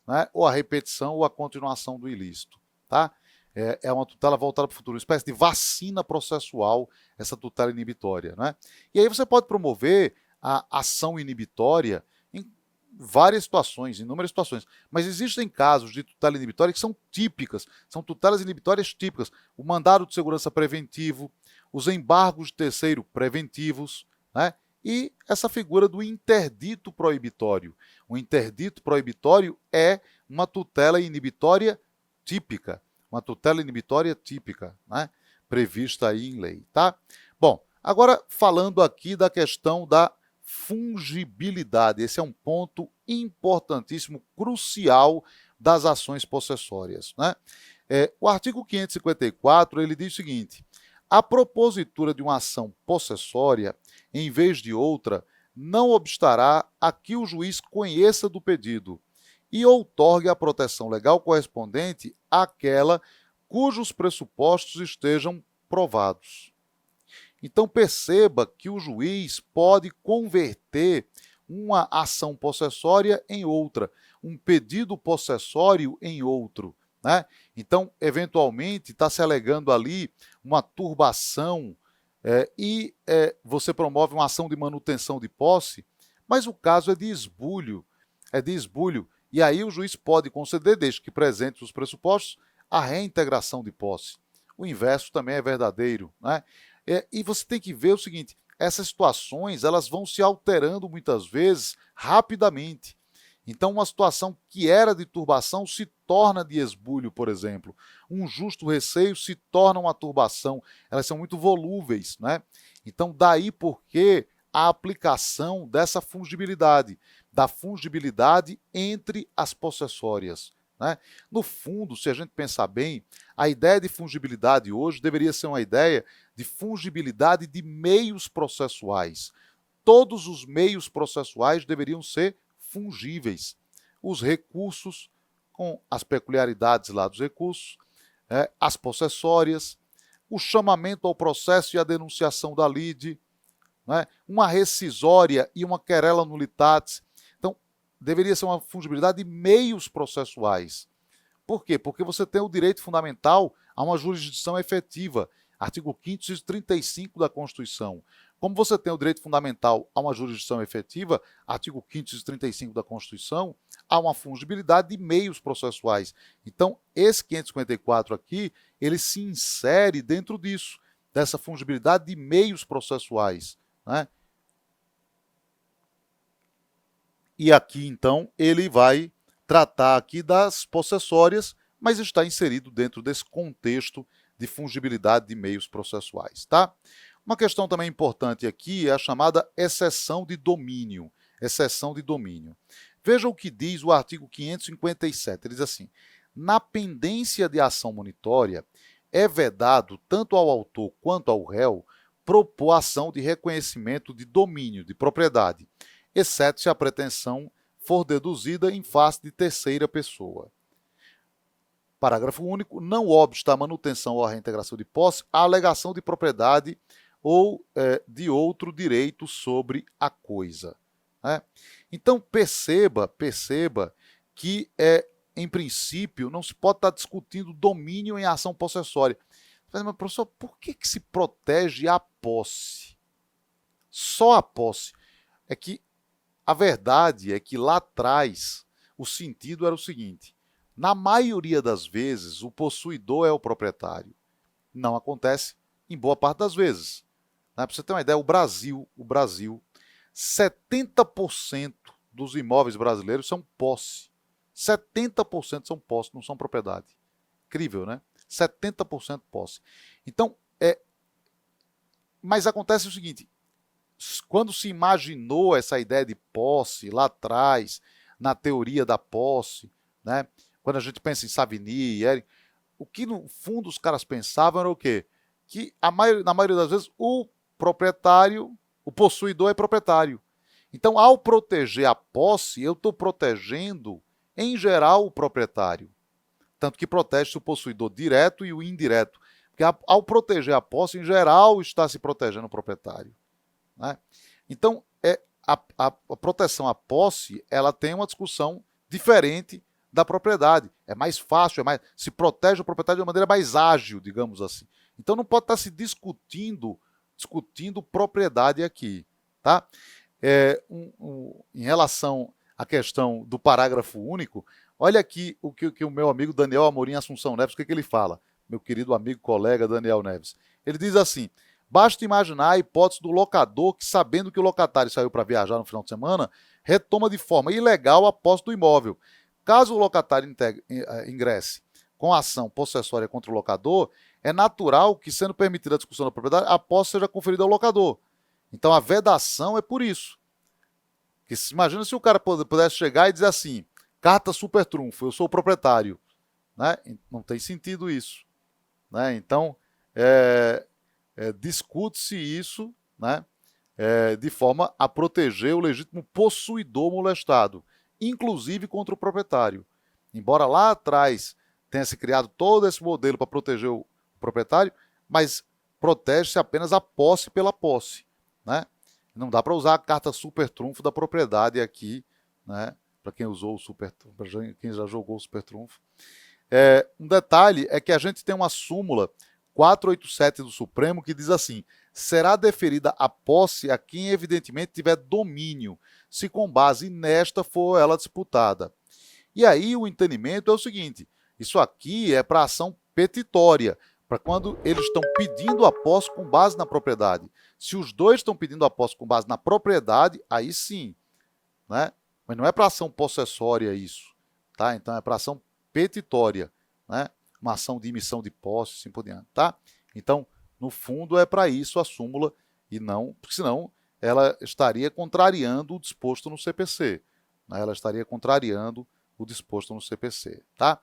né? Ou a repetição ou a continuação do ilícito, tá? É uma tutela voltada para o futuro, uma espécie de vacina processual, essa tutela inibitória, né? E aí você pode promover a ação inibitória em várias situações, inúmeras situações. Mas existem casos de tutela inibitória que são típicas, são tutelas inibitórias típicas. O mandado de segurança preventivo, os embargos de terceiro preventivos, né? E essa figura do interdito proibitório. O interdito proibitório é uma tutela inibitória típica, né? Prevista aí em lei, tá? Bom, agora falando aqui da questão da fungibilidade. Esse é um ponto importantíssimo, crucial das ações possessórias, né? O artigo 554, ele diz o seguinte: a propositura de uma ação possessória, em vez de outra, não obstará a que o juiz conheça do pedido e outorgue a proteção legal correspondente àquela cujos pressupostos estejam provados. Então, perceba que o juiz pode converter uma ação possessória em outra, um pedido possessório em outro, né? Então, eventualmente, está se alegando ali uma turbação você promove uma ação de manutenção de posse, mas o caso é de esbulho, e aí o juiz pode conceder, desde que presente os pressupostos, a reintegração de posse. O inverso também é verdadeiro, né? E você tem que ver o seguinte: essas situações elas vão se alterando muitas vezes rapidamente. Então, uma situação que era de turbação se torna de esbulho, por exemplo. Um justo receio se torna uma turbação. Elas são muito volúveis, né? Então, daí porque a aplicação dessa fungibilidade, da fungibilidade entre as possessórias, né? No fundo, se a gente pensar bem, a ideia de fungibilidade hoje deveria ser uma ideia de fungibilidade de meios processuais. Todos os meios processuais deveriam ser fungíveis. Os recursos, com as peculiaridades lá dos recursos, as possessórias, o chamamento ao processo e a denunciação da lide, né? Uma rescisória e uma querela nullitatis. Então, deveria ser uma fungibilidade de meios processuais. Por quê? Porque você tem o direito fundamental a uma jurisdição efetiva, artigo 5º, inciso 35 da Constituição. Como você tem o direito fundamental a uma jurisdição efetiva, artigo 5º, inciso 35 da Constituição, há uma fungibilidade de meios processuais. Então, esse 554 aqui, ele se insere dentro disso, dessa fungibilidade de meios processuais, né? E aqui, então, ele vai tratar aqui das possessórias, mas está inserido dentro desse contexto de fungibilidade de meios processuais, tá? Uma questão também importante aqui é a chamada exceção de domínio. Exceção de domínio. Veja o que diz o artigo 557. Ele diz assim: na pendência de ação monitória, é vedado tanto ao autor quanto ao réu propor ação de reconhecimento de domínio, de propriedade, exceto se a pretensão for deduzida em face de terceira pessoa. Parágrafo único. Não obsta a manutenção ou a reintegração de posse a alegação de propriedade ou de outro direito sobre a coisa, né? Então, perceba que, em princípio, não se pode estar discutindo domínio em ação possessória. Mas, professor, por que se protege a posse? Só a posse. É que a verdade é que lá atrás o sentido era o seguinte: na maioria das vezes o possuidor é o proprietário. Não acontece em boa parte das vezes. Para você ter uma ideia, o Brasil, 70% dos imóveis brasileiros são posse. 70% são posse, não são propriedade. Incrível, né? 70% posse. Então, mas acontece o seguinte, quando se imaginou essa ideia de posse lá atrás, na teoria da posse, né? Quando a gente pensa em Savigny, o que no fundo os caras pensavam era o quê? Que na maioria das vezes o proprietário, o possuidor é proprietário. Então, ao proteger a posse, eu estou protegendo, em geral, o proprietário. Tanto que protege o possuidor direto e o indireto. Porque ao proteger a posse, em geral, está se protegendo o proprietário, né? Então, a proteção à posse, ela tem uma discussão diferente da propriedade. É mais fácil, se protege o proprietário de uma maneira mais ágil, digamos assim. Então, não pode estar se discutindo propriedade aqui, tá? Em relação à questão do parágrafo único, olha aqui o que o meu amigo Daniel Amorim Assunção Neves, o que ele fala? Meu querido amigo, colega Daniel Neves. Ele diz assim, basta imaginar a hipótese do locador que, sabendo que o locatário saiu para viajar no final de semana, retoma de forma ilegal a posse do imóvel. Caso o locatário ingresse com ação possessória contra o locador, é natural que, sendo permitida a discussão da propriedade, a posse seja conferida ao locador. Então, a vedação é por isso. Que, imagina se o cara pudesse chegar e dizer assim, carta super trunfo, eu sou o proprietário, né? Não tem sentido isso, né? Então, discute-se isso, né? De forma a proteger o legítimo possuidor molestado, inclusive contra o proprietário. Embora lá atrás tenha se criado todo esse modelo para proteger o proprietário, mas protege-se apenas a posse pela posse, né? Não dá para usar a carta super trunfo da propriedade aqui, né? Para quem usou o super trunfo, para quem já jogou o super trunfo. Um detalhe é que a gente tem uma súmula 487 do Supremo que diz assim, será deferida a posse a quem evidentemente tiver domínio, se com base nesta for ela disputada. E aí o entendimento é o seguinte, isso aqui é para ação petitória, para quando eles estão pedindo a posse com base na propriedade. Se os dois estão pedindo a posse com base na propriedade, aí sim, né? Mas não é para ação possessória isso, tá? Então é para ação petitória, né? Uma ação de emissão de posse, assim por diante, tá? Então, no fundo, é para isso a súmula e não, porque senão ela estaria contrariando o disposto no CPC, né? Ela estaria contrariando o disposto no CPC, tá?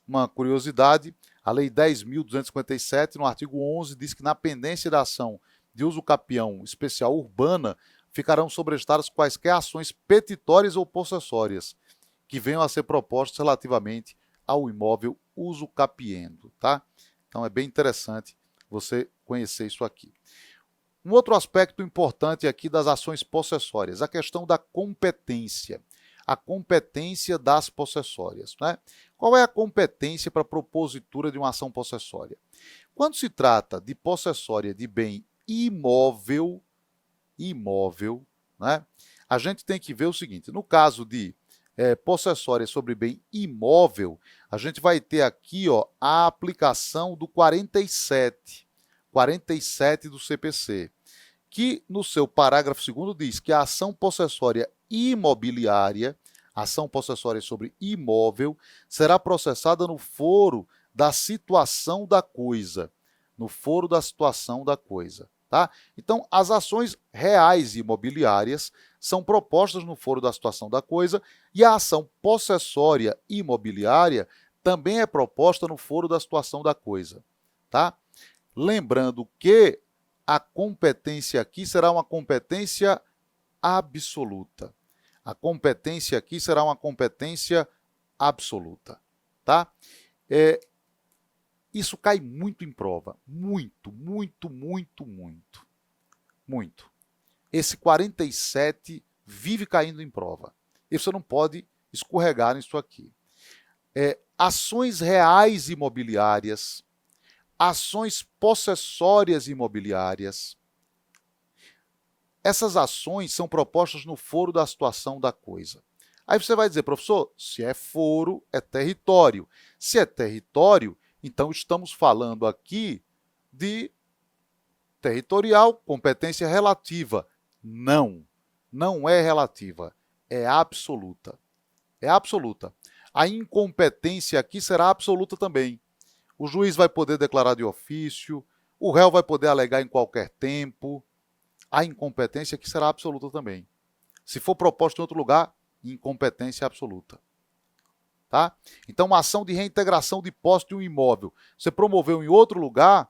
Uma curiosidade, a Lei 10.257, no artigo 11, diz que na pendência da ação de uso capião especial urbana, ficarão sobrestadas quaisquer ações petitórias ou possessórias que venham a ser propostas relativamente ao imóvel uso capiendo, tá? Então é bem interessante você conhecer isso aqui. Um outro aspecto importante aqui das ações possessórias, a questão da competência. A competência das possessórias, né? Qual é a competência para a propositura de uma ação possessória? Quando se trata de possessória de bem imóvel, né? A gente tem que ver o seguinte, no caso de possessória sobre bem imóvel, a gente vai ter aqui a aplicação do 47 do CPC, que no seu parágrafo 2º diz que a ação possessória imobiliária, ação possessória sobre imóvel, será processada no foro da situação da coisa. No foro da situação da coisa. Tá? Então, as ações reais imobiliárias são propostas no foro da situação da coisa e a ação possessória imobiliária também é proposta no foro da situação da coisa. Tá? Lembrando que a competência aqui será uma competência absoluta. A competência aqui será uma competência absoluta. Tá? Isso cai muito em prova. Muito. Esse 47 vive caindo em prova. E você não pode escorregar nisso aqui. Ações reais imobiliárias, ações possessórias imobiliárias. Essas ações são propostas no foro da situação da coisa. Aí você vai dizer, professor, se é foro, é território. Se é território, então estamos falando aqui de territorial, competência relativa. Não é relativa, é absoluta. É absoluta. A incompetência aqui será absoluta também. O juiz vai poder declarar de ofício, o réu vai poder alegar em qualquer tempo. A incompetência aqui será absoluta também. Se for proposto em outro lugar, incompetência absoluta. Tá? Então, uma ação de reintegração de posse de um imóvel, você promoveu em outro lugar,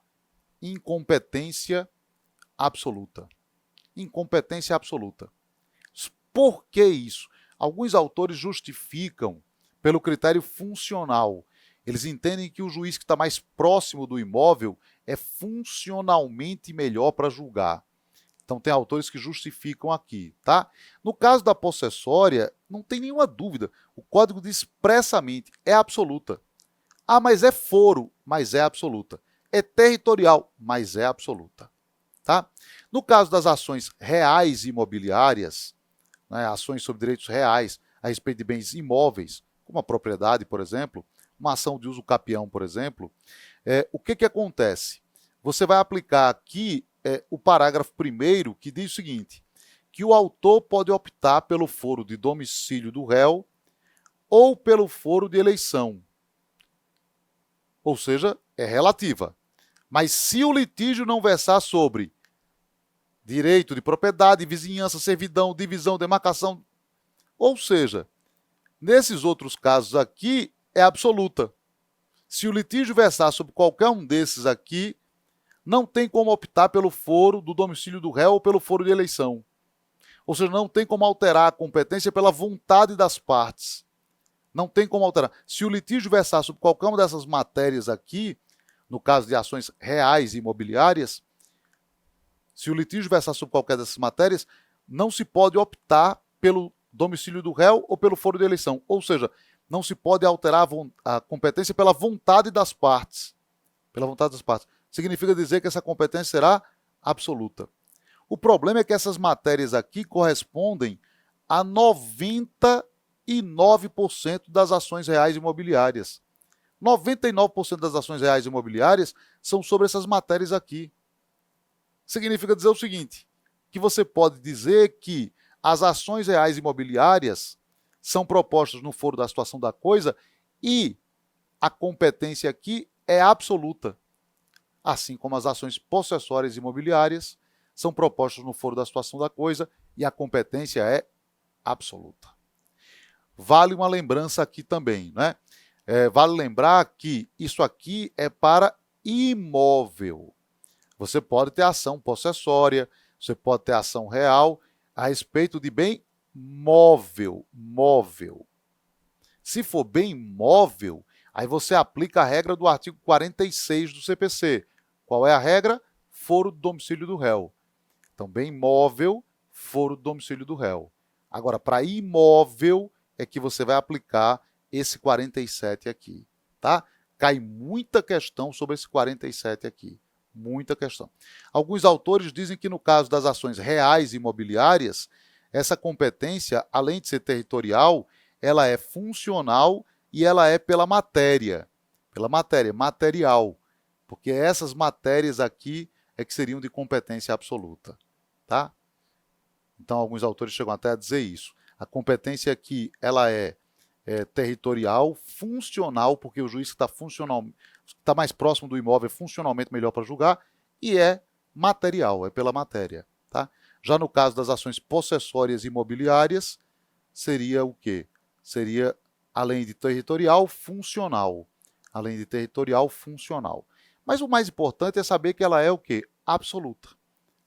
incompetência absoluta. Incompetência absoluta. Por que isso? Alguns autores justificam pelo critério funcional. Eles entendem que o juiz que está mais próximo do imóvel é funcionalmente melhor para julgar. Então, tem autores que justificam aqui, tá? No caso da possessória, não tem nenhuma dúvida. O código diz expressamente, é absoluta. Ah, mas é foro, mas é absoluta. É territorial, mas é absoluta. Tá? No caso das ações reais imobiliárias, né, ações sobre direitos reais a respeito de bens imóveis, como a propriedade, por exemplo, uma ação de uso capião, por exemplo, o que acontece? Você vai aplicar aqui o parágrafo 1º, que diz o seguinte, que o autor pode optar pelo foro de domicílio do réu ou pelo foro de eleição. Ou seja, é relativa. Mas se o litígio não versar sobre direito de propriedade, vizinhança, servidão, divisão, demarcação, ou seja, nesses outros casos aqui é absoluta. Se o litígio versar sobre qualquer um desses aqui, não tem como optar pelo foro do domicílio do réu ou pelo foro de eleição. Ou seja, não tem como alterar a competência pela vontade das partes. Não tem como alterar. Se o litígio versar sobre qualquer uma dessas matérias aqui, no caso de ações reais e imobiliárias, se o litígio versar sobre qualquer dessas matérias, não se pode optar pelo domicílio do réu ou pelo foro de eleição. Ou seja, não se pode alterar a competência pela vontade das partes. Pela vontade das partes. Significa dizer que essa competência será absoluta. O problema é que essas matérias aqui correspondem a 99% das ações reais imobiliárias. 99% das ações reais imobiliárias são sobre essas matérias aqui. Significa dizer o seguinte, que você pode dizer que as ações reais imobiliárias são propostas no foro da situação da coisa e a competência aqui é absoluta. Assim como as ações possessórias imobiliárias são propostas no foro da situação da coisa e a competência é absoluta. Vale uma lembrança aqui também, né? Vale lembrar que isso aqui é para imóvel. Você pode ter ação possessória, você pode ter ação real a respeito de bem móvel. Se for bem móvel, aí você aplica a regra do artigo 46 do CPC. Qual é a regra? Foro do domicílio do réu. Então, bem móvel, foro do domicílio do réu. Agora, para imóvel é que você vai aplicar esse 47 aqui, tá? Cai muita questão sobre esse 47 aqui. Muita questão. Alguns autores dizem que no caso das ações reais imobiliárias, essa competência, além de ser territorial, ela é funcional e ela é pela matéria, material, porque essas matérias aqui é que seriam de competência absoluta, tá? Então, alguns autores chegam até a dizer isso. A competência aqui, ela é territorial, funcional, porque o juiz que está mais próximo do imóvel é funcionalmente melhor para julgar, e é material, é pela matéria. Tá? Já no caso das ações possessórias imobiliárias, seria o quê? Seria, além de territorial, funcional. Além de territorial, funcional. Mas o mais importante é saber que ela é o quê? Absoluta.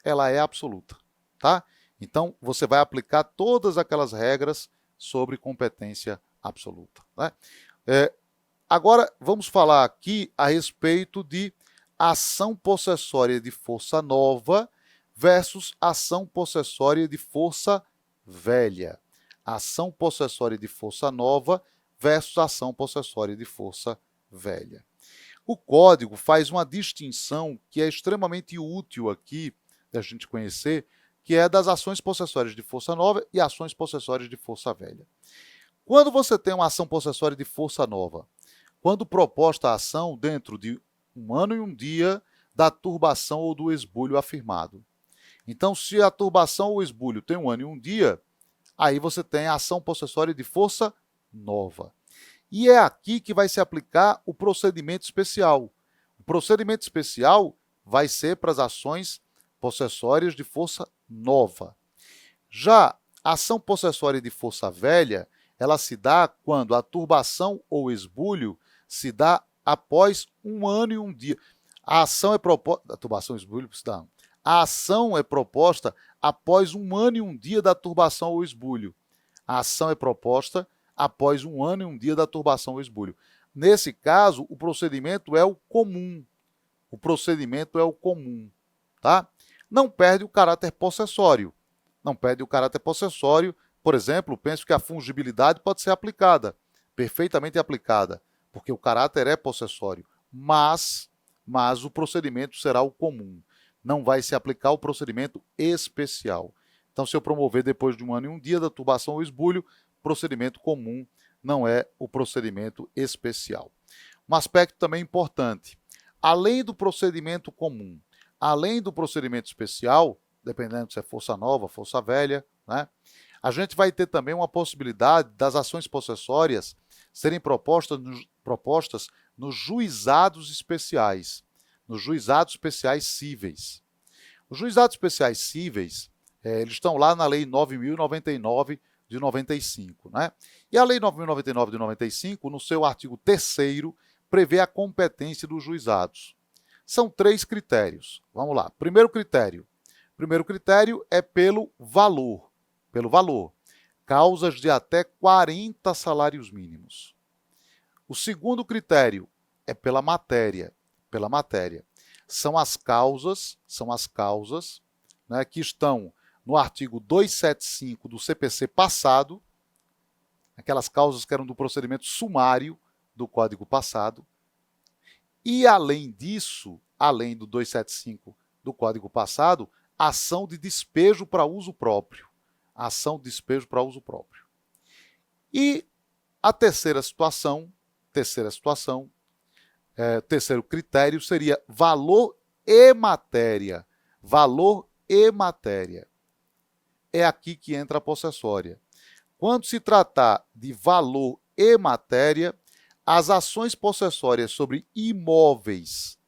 Ela é absoluta. Tá? Então, você vai aplicar todas aquelas regras sobre competência absoluta. Né? Agora, vamos falar aqui a respeito de ação possessória de força nova versus ação possessória de força velha. Ação possessória de força nova versus ação possessória de força velha. O código faz uma distinção que é extremamente útil aqui da gente conhecer, que é das ações possessórias de força nova e ações possessórias de força velha. Quando você tem uma ação possessória de força nova, quando proposta a ação dentro de 1 ano e 1 dia da turbação ou do esbulho afirmado. Então, se a turbação ou esbulho tem 1 ano e 1 dia, aí você tem a ação possessória de força nova. E é aqui que vai se aplicar o procedimento especial. O procedimento especial vai ser para as ações possessórias de força nova. Já a ação possessória de força velha, ela se dá quando a turbação ou esbulho se dá após 1 ano e 1 dia. A ação é proposta... A turbação e esbulho se dá. A ação é proposta após 1 ano e 1 dia da turbação ou esbulho. A ação é proposta após 1 ano e 1 dia da turbação ou esbulho. Nesse caso, o procedimento é o comum. O procedimento é o comum, tá? Não perde o caráter possessório. Não perde o caráter possessório. Por exemplo, penso que a fungibilidade pode ser aplicada, perfeitamente aplicada, porque o caráter é possessório, mas o procedimento será o comum. Não vai se aplicar o procedimento especial. Então, se eu promover depois de 1 ano e 1 dia da turbação ou esbulho, procedimento comum não é o procedimento especial. Um aspecto também importante, além do procedimento comum, além do procedimento especial, dependendo se é força nova, força velha, né? A gente vai ter também uma possibilidade das ações possessórias serem propostas nos juizados especiais, nos juizados especiais cíveis. Os juizados especiais cíveis, eles estão lá na Lei 9.099 de 95, né? E a Lei 9.099 de 95, no seu artigo 3º, prevê a competência dos juizados. São 3 critérios. Vamos lá. Primeiro critério é pelo valor. Causas de até 40 salários mínimos. O segundo critério é pela matéria. São as causas, né, que estão no artigo 275 do CPC passado, aquelas causas que eram do procedimento sumário do Código passado. E, além disso, além do 275 do Código passado, ação de despejo para uso próprio. E a terceiro critério seria valor e matéria. É aqui que entra a possessória. Quando se tratar de valor e matéria, as ações possessórias sobre imóveis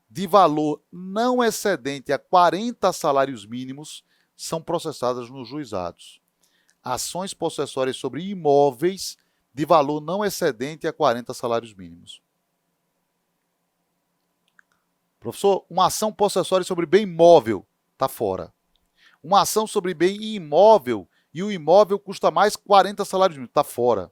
de valor não excedente a 40 salários mínimos são processadas nos juizados. Ações possessórias sobre imóveis de valor não excedente a 40 salários mínimos. Professor, uma ação possessória sobre bem móvel está fora. Uma ação sobre bem imóvel e o imóvel custa mais 40 salários mínimos, está fora.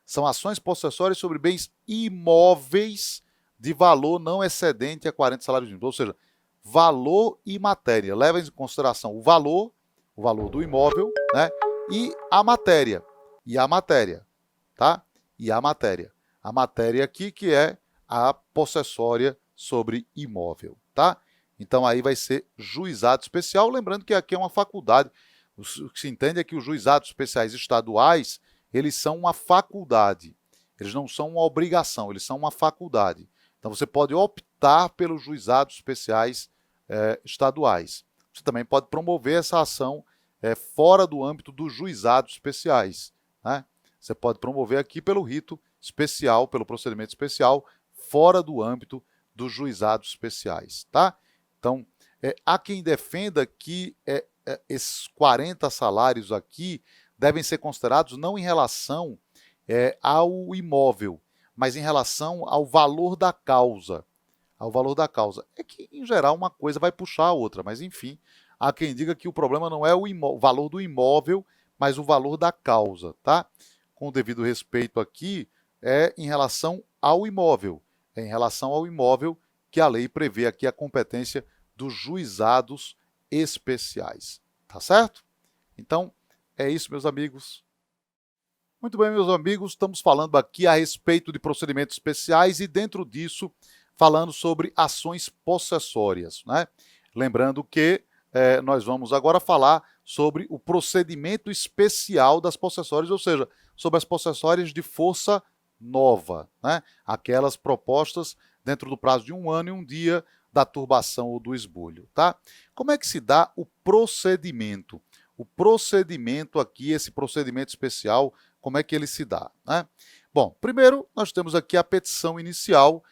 São ações possessórias sobre bens imóveis de valor não excedente a 40 salários mínimos. Ou seja, valor e matéria. Leva em consideração o valor do imóvel, né? E a matéria. Tá? A matéria aqui que é a possessória sobre imóvel, tá? Então aí vai ser juizado especial, lembrando que aqui é uma faculdade. O que se entende é que os juizados especiais estaduais, eles são uma faculdade. Eles não são uma obrigação, eles são uma faculdade. Então você pode optar pelos juizados especiais estaduais. Você também pode promover essa ação fora do âmbito dos juizados especiais, né? Você pode promover aqui pelo rito especial, pelo procedimento especial, fora do âmbito dos juizados especiais, tá? Então, há quem defenda que esses 40 salários aqui devem ser considerados não em relação ao imóvel, mas em relação ao valor da causa. É que, em geral, uma coisa vai puxar a outra, mas, enfim, há quem diga que o problema não é o valor do imóvel, mas o valor da causa, tá? Com o devido respeito aqui, é em relação ao imóvel. É em relação ao imóvel que a lei prevê aqui a competência dos juizados especiais. Tá certo? Então, é isso, meus amigos. Muito bem, meus amigos, estamos falando aqui a respeito de procedimentos especiais e, dentro disso, falando sobre ações possessórias, né? Lembrando que nós vamos agora falar sobre o procedimento especial das possessórias, ou seja, sobre as possessórias de força nova, né? Aquelas propostas dentro do prazo de 1 ano e 1 dia da turbação ou do esbulho, tá? Como é que se dá o procedimento? o procedimento aqui, esse procedimento especial, como é que ele se dá, né? Bom, primeiro nós temos aqui a petição inicial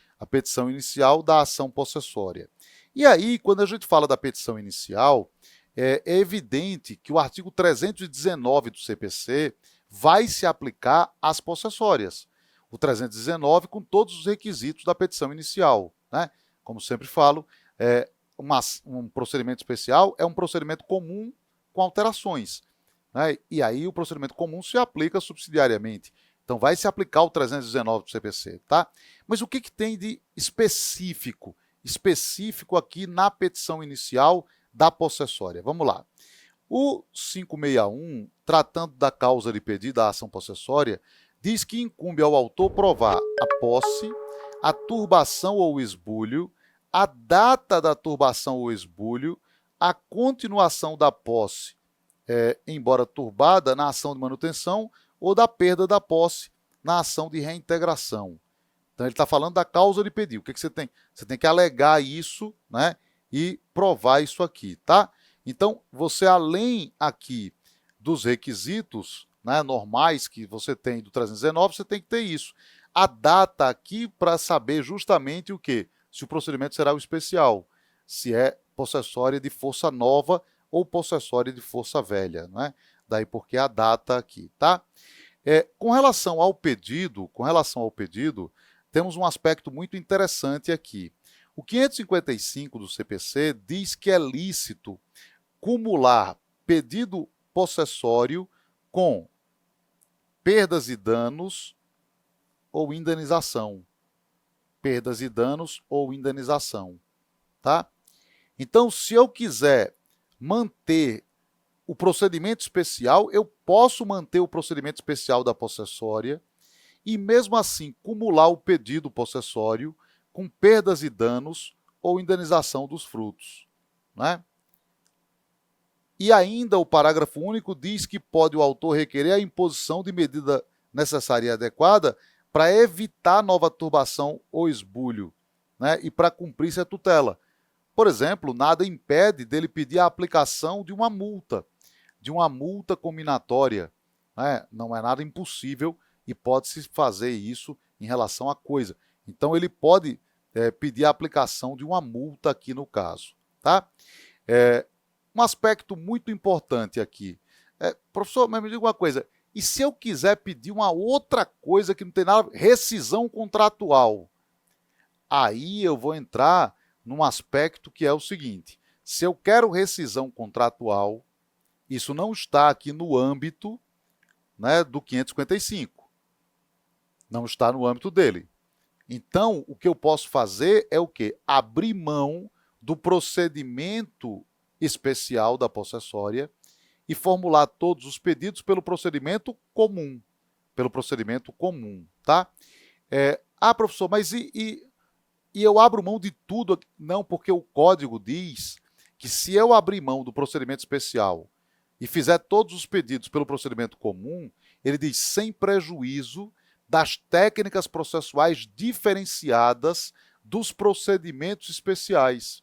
da ação possessória. E aí, quando a gente fala da petição inicial, é evidente que o artigo 319 do CPC vai se aplicar às possessórias. O 319 com todos os requisitos da petição inicial, né? Como sempre falo, um procedimento especial é um procedimento comum com alterações, né? E aí o procedimento comum se aplica subsidiariamente. Então vai se aplicar o 319 do CPC, tá? Mas o que tem de específico aqui na petição inicial da possessória? Vamos lá. O 561, tratando da causa de pedido da ação possessória, diz que incumbe ao autor provar a posse, a turbação ou esbulho, a data da turbação ou esbulho, a continuação da posse, embora turbada, na ação de manutenção, ou da perda da posse na ação de reintegração. Então, ele está falando da causa de pedido. O que você tem? Você tem que alegar isso, né, e provar isso aqui, tá? Então, você, além aqui dos requisitos, né, normais que você tem do 319, você tem que ter isso. A data aqui para saber justamente o quê? Se o procedimento será o especial, se é possessória de força nova ou possessória de força velha, né? Daí porque a data aqui, tá? Com relação ao pedido, temos um aspecto muito interessante aqui. O 555 do CPC diz que é lícito cumular pedido possessório com perdas e danos ou indenização. Perdas e danos ou indenização, tá? Então, se eu quiser manter o procedimento especial, eu posso manter o procedimento especial da possessória e, mesmo assim, cumular o pedido possessório com perdas e danos ou indenização dos frutos, né? E ainda o parágrafo único diz que pode o autor requerer a imposição de medida necessária e adequada para evitar nova turbação ou esbulho, né? E para cumprir-se a tutela. Por exemplo, nada impede dele pedir a aplicação de uma multa combinatória, né? Não é nada impossível e pode-se fazer isso em relação à coisa. Então, ele pode pedir a aplicação de uma multa aqui no caso, tá? Um aspecto muito importante aqui. Professor, mas me diga uma coisa, e se eu quiser pedir uma outra coisa que não tem nada, rescisão contratual? Aí eu vou entrar num aspecto que é o seguinte: se eu quero rescisão contratual, isso não está aqui no âmbito, né, do 555. Não está no âmbito dele. Então, o que eu posso fazer é o quê? Abrir mão do procedimento especial da possessória e formular todos os pedidos pelo procedimento comum. Tá? Professor, mas e eu abro mão de tudo? Não, porque o código diz que se eu abrir mão do procedimento especial e fizer todos os pedidos pelo procedimento comum, ele diz sem prejuízo das técnicas processuais diferenciadas dos procedimentos especiais.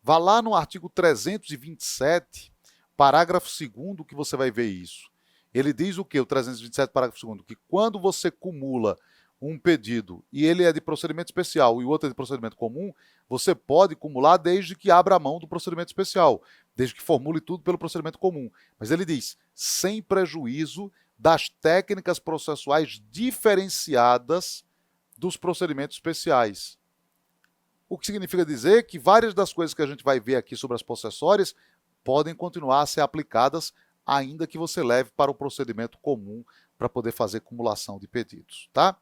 Vá lá no artigo 327, parágrafo 2º, que você vai ver isso. Ele diz o quê? O 327, parágrafo 2º, que quando você cumula um pedido e ele é de procedimento especial e o outro é de procedimento comum, você pode cumular desde que abra a mão do procedimento especial, desde que formule tudo pelo procedimento comum. Mas ele diz, sem prejuízo das técnicas processuais diferenciadas dos procedimentos especiais. O que significa dizer que várias das coisas que a gente vai ver aqui sobre as possessórias podem continuar a ser aplicadas, ainda que você leve para o procedimento comum para poder fazer cumulação de pedidos, tá?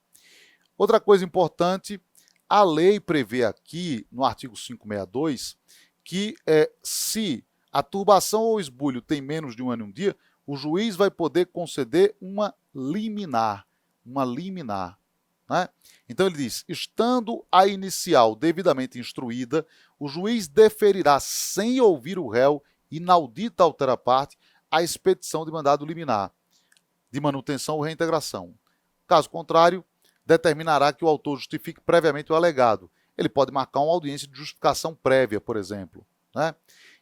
Outra coisa importante, a lei prevê aqui, no artigo 562, que se a turbação ou esbulho tem menos de 1 ano e 1 dia, o juiz vai poder conceder uma liminar. Né? Então ele diz, estando a inicial devidamente instruída, o juiz deferirá, sem ouvir o réu, inaudita altera parte, a expedição de mandado liminar, de manutenção ou reintegração. Caso contrário, determinará que o autor justifique previamente o alegado. Ele pode marcar uma audiência de justificação prévia, por exemplo, né?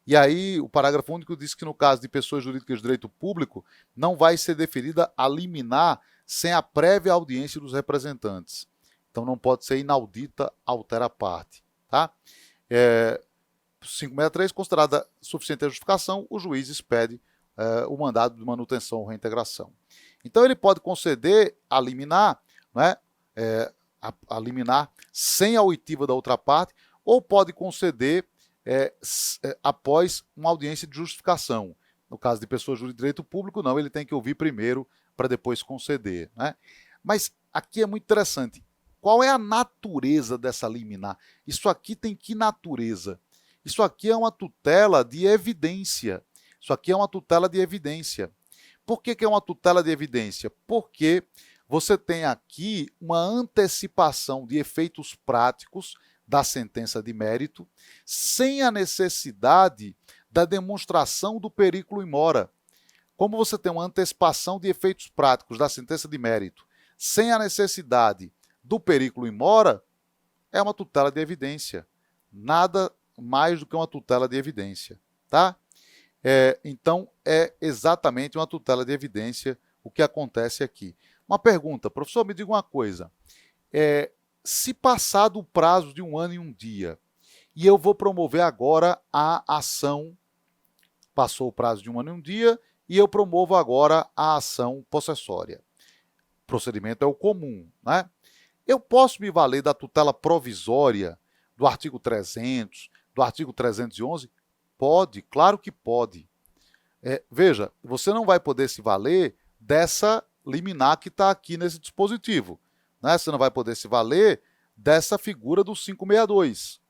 E aí o parágrafo único diz que no caso de pessoas jurídicas de direito público, não vai ser deferida a liminar sem a prévia audiência dos representantes. Então não pode ser inaudita altera parte. Tá? 563, considerada suficiente a justificação, o juiz expede o mandado de manutenção ou reintegração. Então ele pode conceder a liminar, né, a liminar sem a oitiva da outra parte, ou pode conceder após uma audiência de justificação. No caso de pessoas de direito público, não, ele tem que ouvir primeiro para depois conceder. Né? Mas aqui é muito interessante. Qual é a natureza dessa liminar? Isso aqui tem que natureza? Isso aqui é uma tutela de evidência. Isso aqui é uma tutela de evidência. Por que é uma tutela de evidência? Porque você tem aqui uma antecipação de efeitos práticos da sentença de mérito, sem a necessidade da demonstração do periculo in mora. Como você tem uma antecipação de efeitos práticos da sentença de mérito, sem a necessidade do periculo in mora, é uma tutela de evidência. Nada mais do que uma tutela de evidência. Tá? Então, é exatamente uma tutela de evidência o que acontece aqui. Uma pergunta, professor, me diga uma coisa. Se passado o prazo de 1 ano e 1 dia, e eu vou promover agora a ação, passou o prazo de 1 ano e 1 dia, e eu promovo agora a ação possessória. O procedimento é o comum, né? Eu posso me valer da tutela provisória do artigo 300, do artigo 311? Pode, claro que pode. Veja, você não vai poder se valer dessa liminar que está aqui nesse dispositivo. Né? Você não vai poder se valer dessa figura do 562.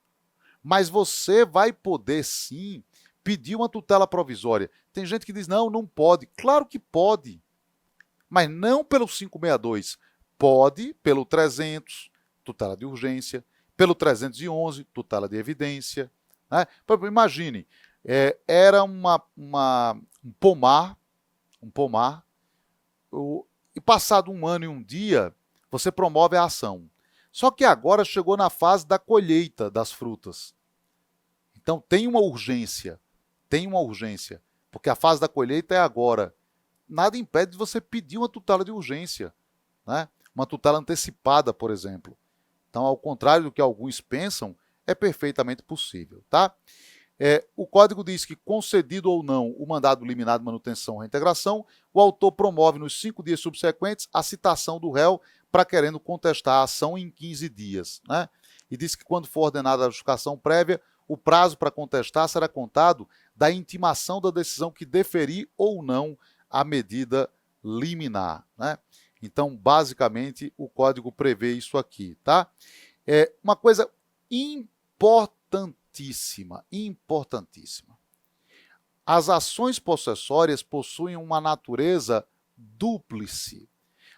Mas você vai poder, sim, pedir uma tutela provisória. Tem gente que diz, não, não pode. Claro que pode. Mas não pelo 562. Pode pelo 300, tutela de urgência, pelo 311, tutela de evidência. Né? Imagine, era um pomar, e passado 1 ano e 1 dia, você promove a ação. Só que agora chegou na fase da colheita das frutas. Então tem uma urgência, porque a fase da colheita é agora. Nada impede de você pedir uma tutela de urgência, né? Uma tutela antecipada, por exemplo. Então, ao contrário do que alguns pensam, é perfeitamente possível. Tá? O Código diz que, concedido ou não o mandado liminar de manutenção ou reintegração, o autor promove nos 5 dias subsequentes a citação do réu para querendo contestar a ação em 15 dias. Né? E diz que, quando for ordenada a justificação prévia, o prazo para contestar será contado da intimação da decisão que deferir ou não a medida liminar. Né? Então, basicamente, o Código prevê isso aqui. Tá? Uma coisa importantíssima. As ações possessórias possuem uma natureza dúplice.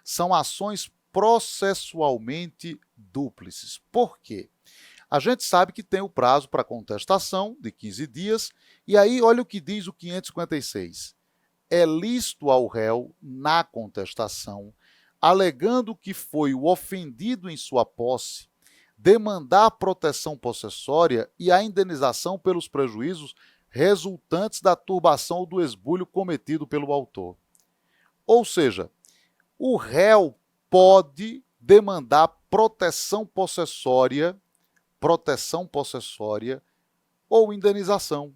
São ações processualmente dúplices. Por quê? A gente sabe que tem o prazo para contestação de 15 dias, e aí olha o que diz o 556. É lícito ao réu, na contestação, alegando que foi o ofendido em sua posse, demandar a proteção possessória e a indenização pelos prejuízos resultantes da turbação ou do esbulho cometido pelo autor. Ou seja, o réu pode demandar proteção possessória ou indenização,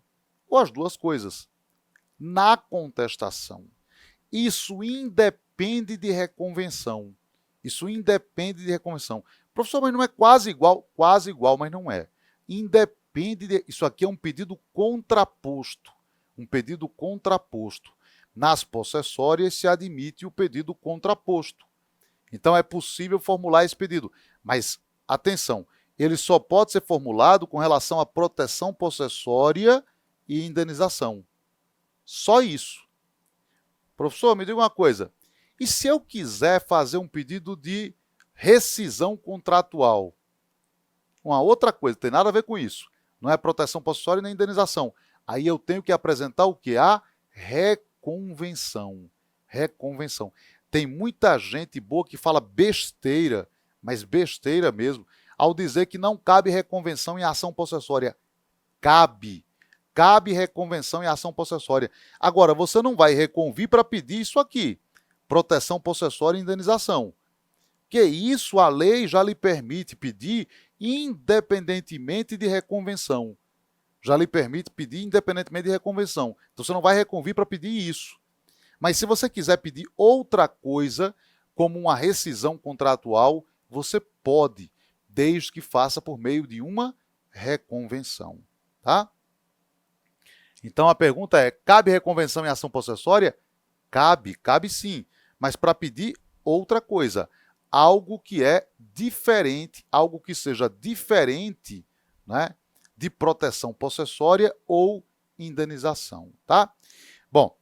ou as duas coisas, na contestação. Isso independe de reconvenção. Professor, mas não é quase igual? Quase igual, mas não é. Isso aqui é um pedido contraposto. Nas possessórias se admite o pedido contraposto. Então é possível formular esse pedido. Mas, atenção, ele só pode ser formulado com relação à proteção possessória e indenização. Só isso. Professor, me diga uma coisa. E se eu quiser fazer um pedido de rescisão contratual? Uma outra coisa, não tem nada a ver com isso. Não é proteção possessória nem indenização. Aí eu tenho que apresentar o quê? A reconvenção. Tem muita gente boa que fala besteira, mas besteira mesmo, ao dizer que não cabe reconvenção em ação possessória. Cabe. cabe reconvenção em ação possessória. Agora, você não vai reconvir para pedir isso aqui, proteção possessória e indenização. Que isso a lei já lhe permite pedir independentemente de reconvenção. Já lhe permite pedir independentemente de reconvenção. Então você não vai reconvir para pedir isso. Mas se você quiser pedir outra coisa, como uma rescisão contratual, você pode, desde que faça por meio de uma reconvenção. Tá? Então a pergunta é, cabe reconvenção em ação possessória? Cabe sim, mas para pedir outra coisa, algo que é diferente, algo que seja diferente, né, de proteção possessória ou indenização, tá? Bom,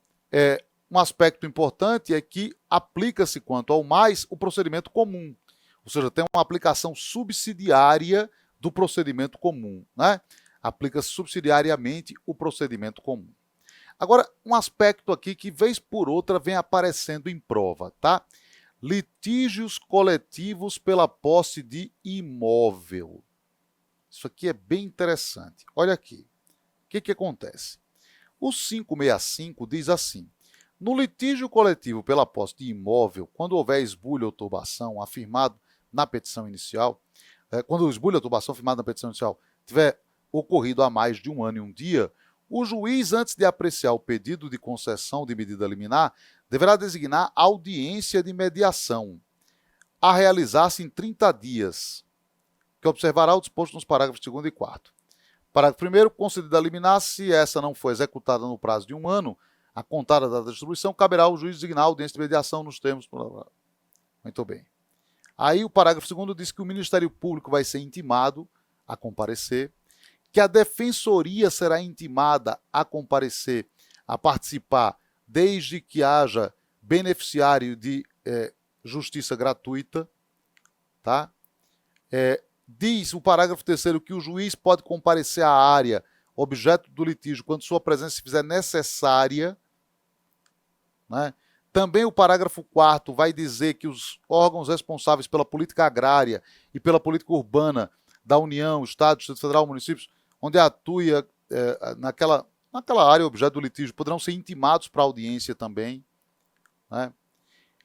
um aspecto importante é que aplica-se quanto ao mais o procedimento comum, ou seja, tem uma aplicação subsidiária do procedimento comum, né? Aplica-se subsidiariamente o procedimento comum. Agora, um aspecto aqui que, vez por outra, vem aparecendo em prova, tá? Litígios coletivos pela posse de imóvel. Isso aqui é bem interessante. Olha aqui. O que acontece? O 565 diz assim: no litígio coletivo pela posse de imóvel, quando houver esbulho ou turbação afirmado na petição inicial, quando o esbulho ou turbação afirmado na petição inicial tiver ocorrido há mais de 1 ano e 1 dia, o juiz, antes de apreciar o pedido de concessão de medida liminar, deverá designar audiência de mediação, a realizar-se em 30 dias, que observará o disposto nos parágrafos 2º e 4º. Parágrafo 1º, concedida a liminar, se essa não for executada no prazo de 1 ano, a contada da distribuição, caberá ao juiz designar audiência de mediação nos termos... Muito bem. Aí o parágrafo 2º diz que o Ministério Público vai ser intimado a comparecer, que a Defensoria será intimada a comparecer, a participar, desde que haja beneficiário de justiça gratuita, tá? Diz o parágrafo 3º que o juiz pode comparecer à área objeto do litígio quando sua presença se fizer necessária, né? Também o parágrafo 4º vai dizer que os órgãos responsáveis pela política agrária e pela política urbana da União, Estado, Distrito Federal, municípios, onde atue naquela área objeto do litígio, poderão ser intimados para audiência também, né?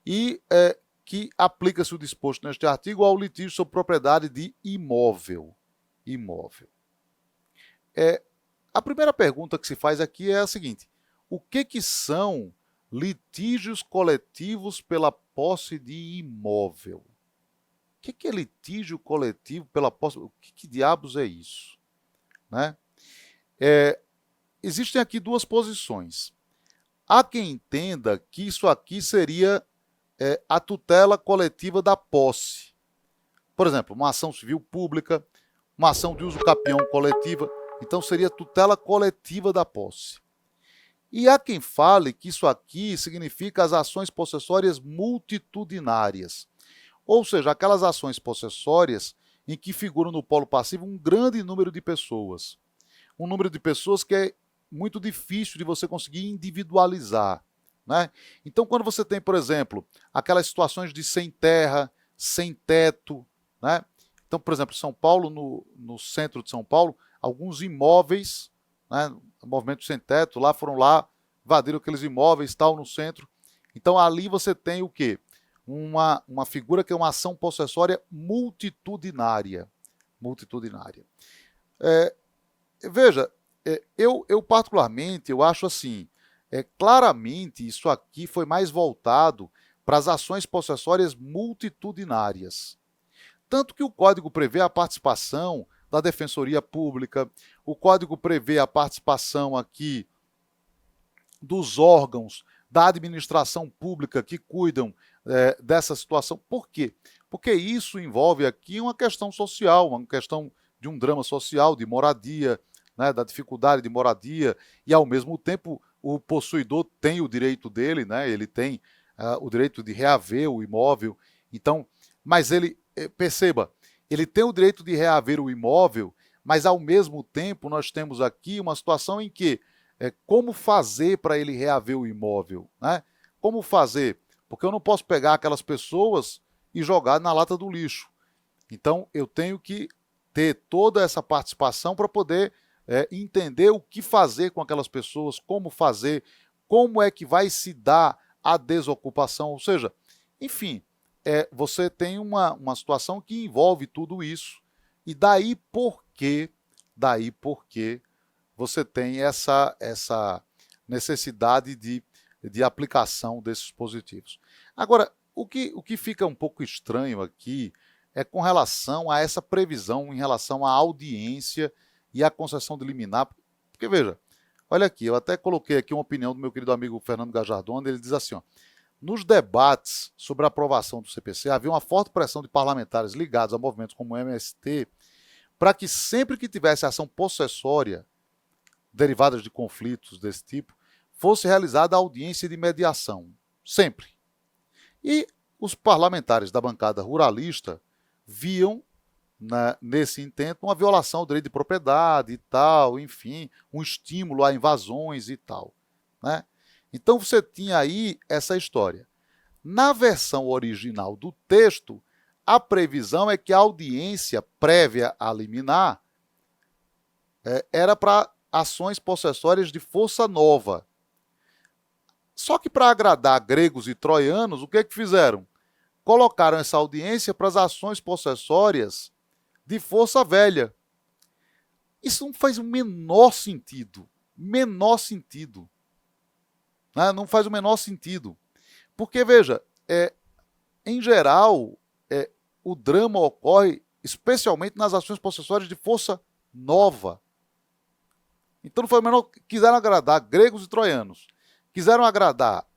E que aplica-se o disposto neste artigo ao litígio sobre propriedade de imóvel. A primeira pergunta que se faz aqui é a seguinte: o que são litígios coletivos pela posse de imóvel? O que é litígio coletivo pela posse? O que diabos é isso? Né? Existem aqui duas posições. Há quem entenda que isso aqui seria a tutela coletiva da posse. Por exemplo, uma ação civil pública, uma ação de uso capião coletiva, então seria tutela coletiva da posse. E há quem fale que isso aqui significa as ações possessórias multitudinárias, ou seja, aquelas ações possessórias em que figuram no polo passivo um grande número de pessoas. Um número de pessoas que é muito difícil de você conseguir individualizar, né? Então, quando você tem, por exemplo, aquelas situações de sem terra, sem teto, né? Então, por exemplo, São Paulo, no centro de São Paulo, alguns imóveis, né, movimento sem teto, foram lá, invadiram aqueles imóveis, tal, no centro. Então, ali você tem o quê? Uma figura que é uma ação possessória multitudinária. Veja, eu particularmente, eu acho assim, claramente isso aqui foi mais voltado para as ações possessórias multitudinárias. Tanto que o Código prevê a participação da Defensoria Pública, o Código prevê a participação aqui dos órgãos da administração pública que cuidam dessa situação. Por quê? Porque isso envolve aqui uma questão social, uma questão de um drama social, de moradia, né, da dificuldade de moradia, e ao mesmo tempo o possuidor tem o direito dele, né, ele tem o direito de reaver o imóvel. Então, mas ele, perceba, ele tem o direito de reaver o imóvel, mas ao mesmo tempo nós temos aqui uma situação em que como fazer para ele reaver o imóvel, né? Como fazer? Porque eu não posso pegar aquelas pessoas e jogar na lata do lixo. Então, eu tenho que ter toda essa participação para poder entender o que fazer com aquelas pessoas, como fazer, como é que vai se dar a desocupação, ou seja, enfim, você tem uma situação que envolve tudo isso, e daí porque você tem essa necessidade de aplicação desses dispositivos. Agora, o que fica um pouco estranho aqui é com relação a essa previsão em relação à audiência e à concessão de liminar, porque veja, olha aqui, eu até coloquei aqui uma opinião do meu querido amigo Fernando Gajardon, ele diz assim, ó, nos debates sobre a aprovação do CPC, havia uma forte pressão de parlamentares ligados a movimentos como o MST, para que sempre que tivesse ação possessória, derivadas de conflitos desse tipo, fosse realizada a audiência de mediação. Sempre. E os parlamentares da bancada ruralista viam nesse intento uma violação ao direito de propriedade e tal, enfim, um estímulo a invasões e tal, né? Então você tinha aí essa história. Na versão original do texto, a previsão é que a audiência prévia a liminar era para ações possessórias de força nova. Só que para agradar gregos e troianos, o que é que fizeram? Colocaram essa audiência para as ações possessórias de força velha. Isso não faz o menor sentido. Menor sentido. Né? Não faz o menor sentido. Porque, veja, em geral, o drama ocorre especialmente nas ações possessórias de força nova. Então não foi o menor. Quiseram agradar gregos e troianos. Quiseram agradar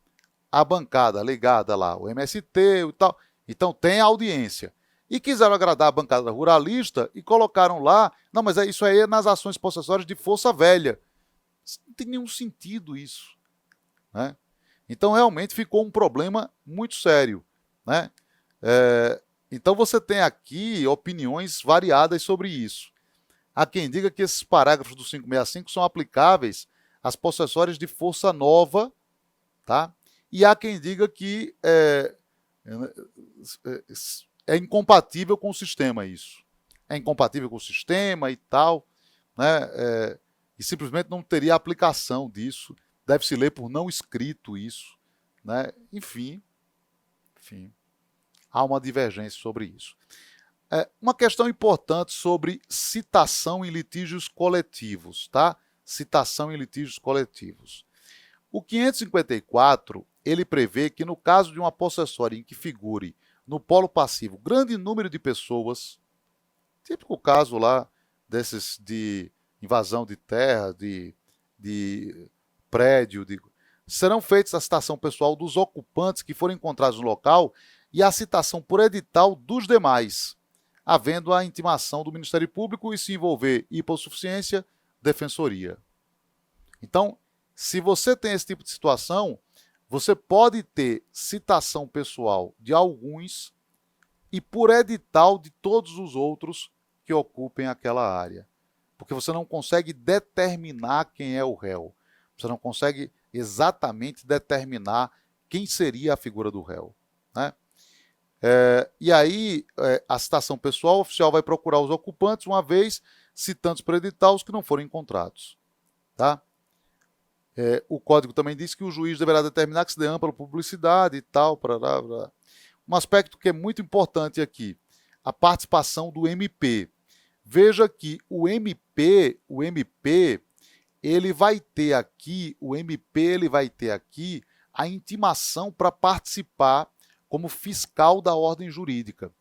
a bancada ligada lá, o MST e tal. Então tem a audiência. E quiseram agradar a bancada ruralista e colocaram lá, não, mas isso aí é nas ações possessórias de força velha. Não tem nenhum sentido isso, né? Então realmente ficou um problema muito sério, né? Então você tem aqui opiniões variadas sobre isso. Há quem diga que esses parágrafos do 565 são aplicáveis às possessórias de força nova, tá? E há quem diga que é incompatível com o sistema isso. É incompatível com o sistema e tal, né? E simplesmente não teria aplicação disso. Deve-se ler por não escrito isso, né? Enfim, há uma divergência sobre isso. Uma questão importante sobre citação em litígios coletivos, tá? Citação em litígios coletivos. O 554, ele prevê que no caso de uma possessória em que figure no polo passivo grande número de pessoas, típico caso lá desses de invasão de terra, de prédio, serão feitas a citação pessoal dos ocupantes que forem encontrados no local e a citação por edital dos demais, havendo a intimação do Ministério Público e se envolver hipossuficiência, defensoria. Então, se você tem esse tipo de situação, você pode ter citação pessoal de alguns e por edital de todos os outros que ocupem aquela área. Porque você não consegue determinar quem é o réu. Você não consegue exatamente determinar quem seria a figura do réu, né? E aí, a citação pessoal, o oficial vai procurar os ocupantes, uma vez citando por edital os que não foram encontrados, tá? O código também diz que o juiz deverá determinar que se dê ampla publicidade e tal. Um aspecto que é muito importante aqui, a participação do MP. Veja que o MP, ele vai ter aqui, a intimação para participar como fiscal da ordem jurídica.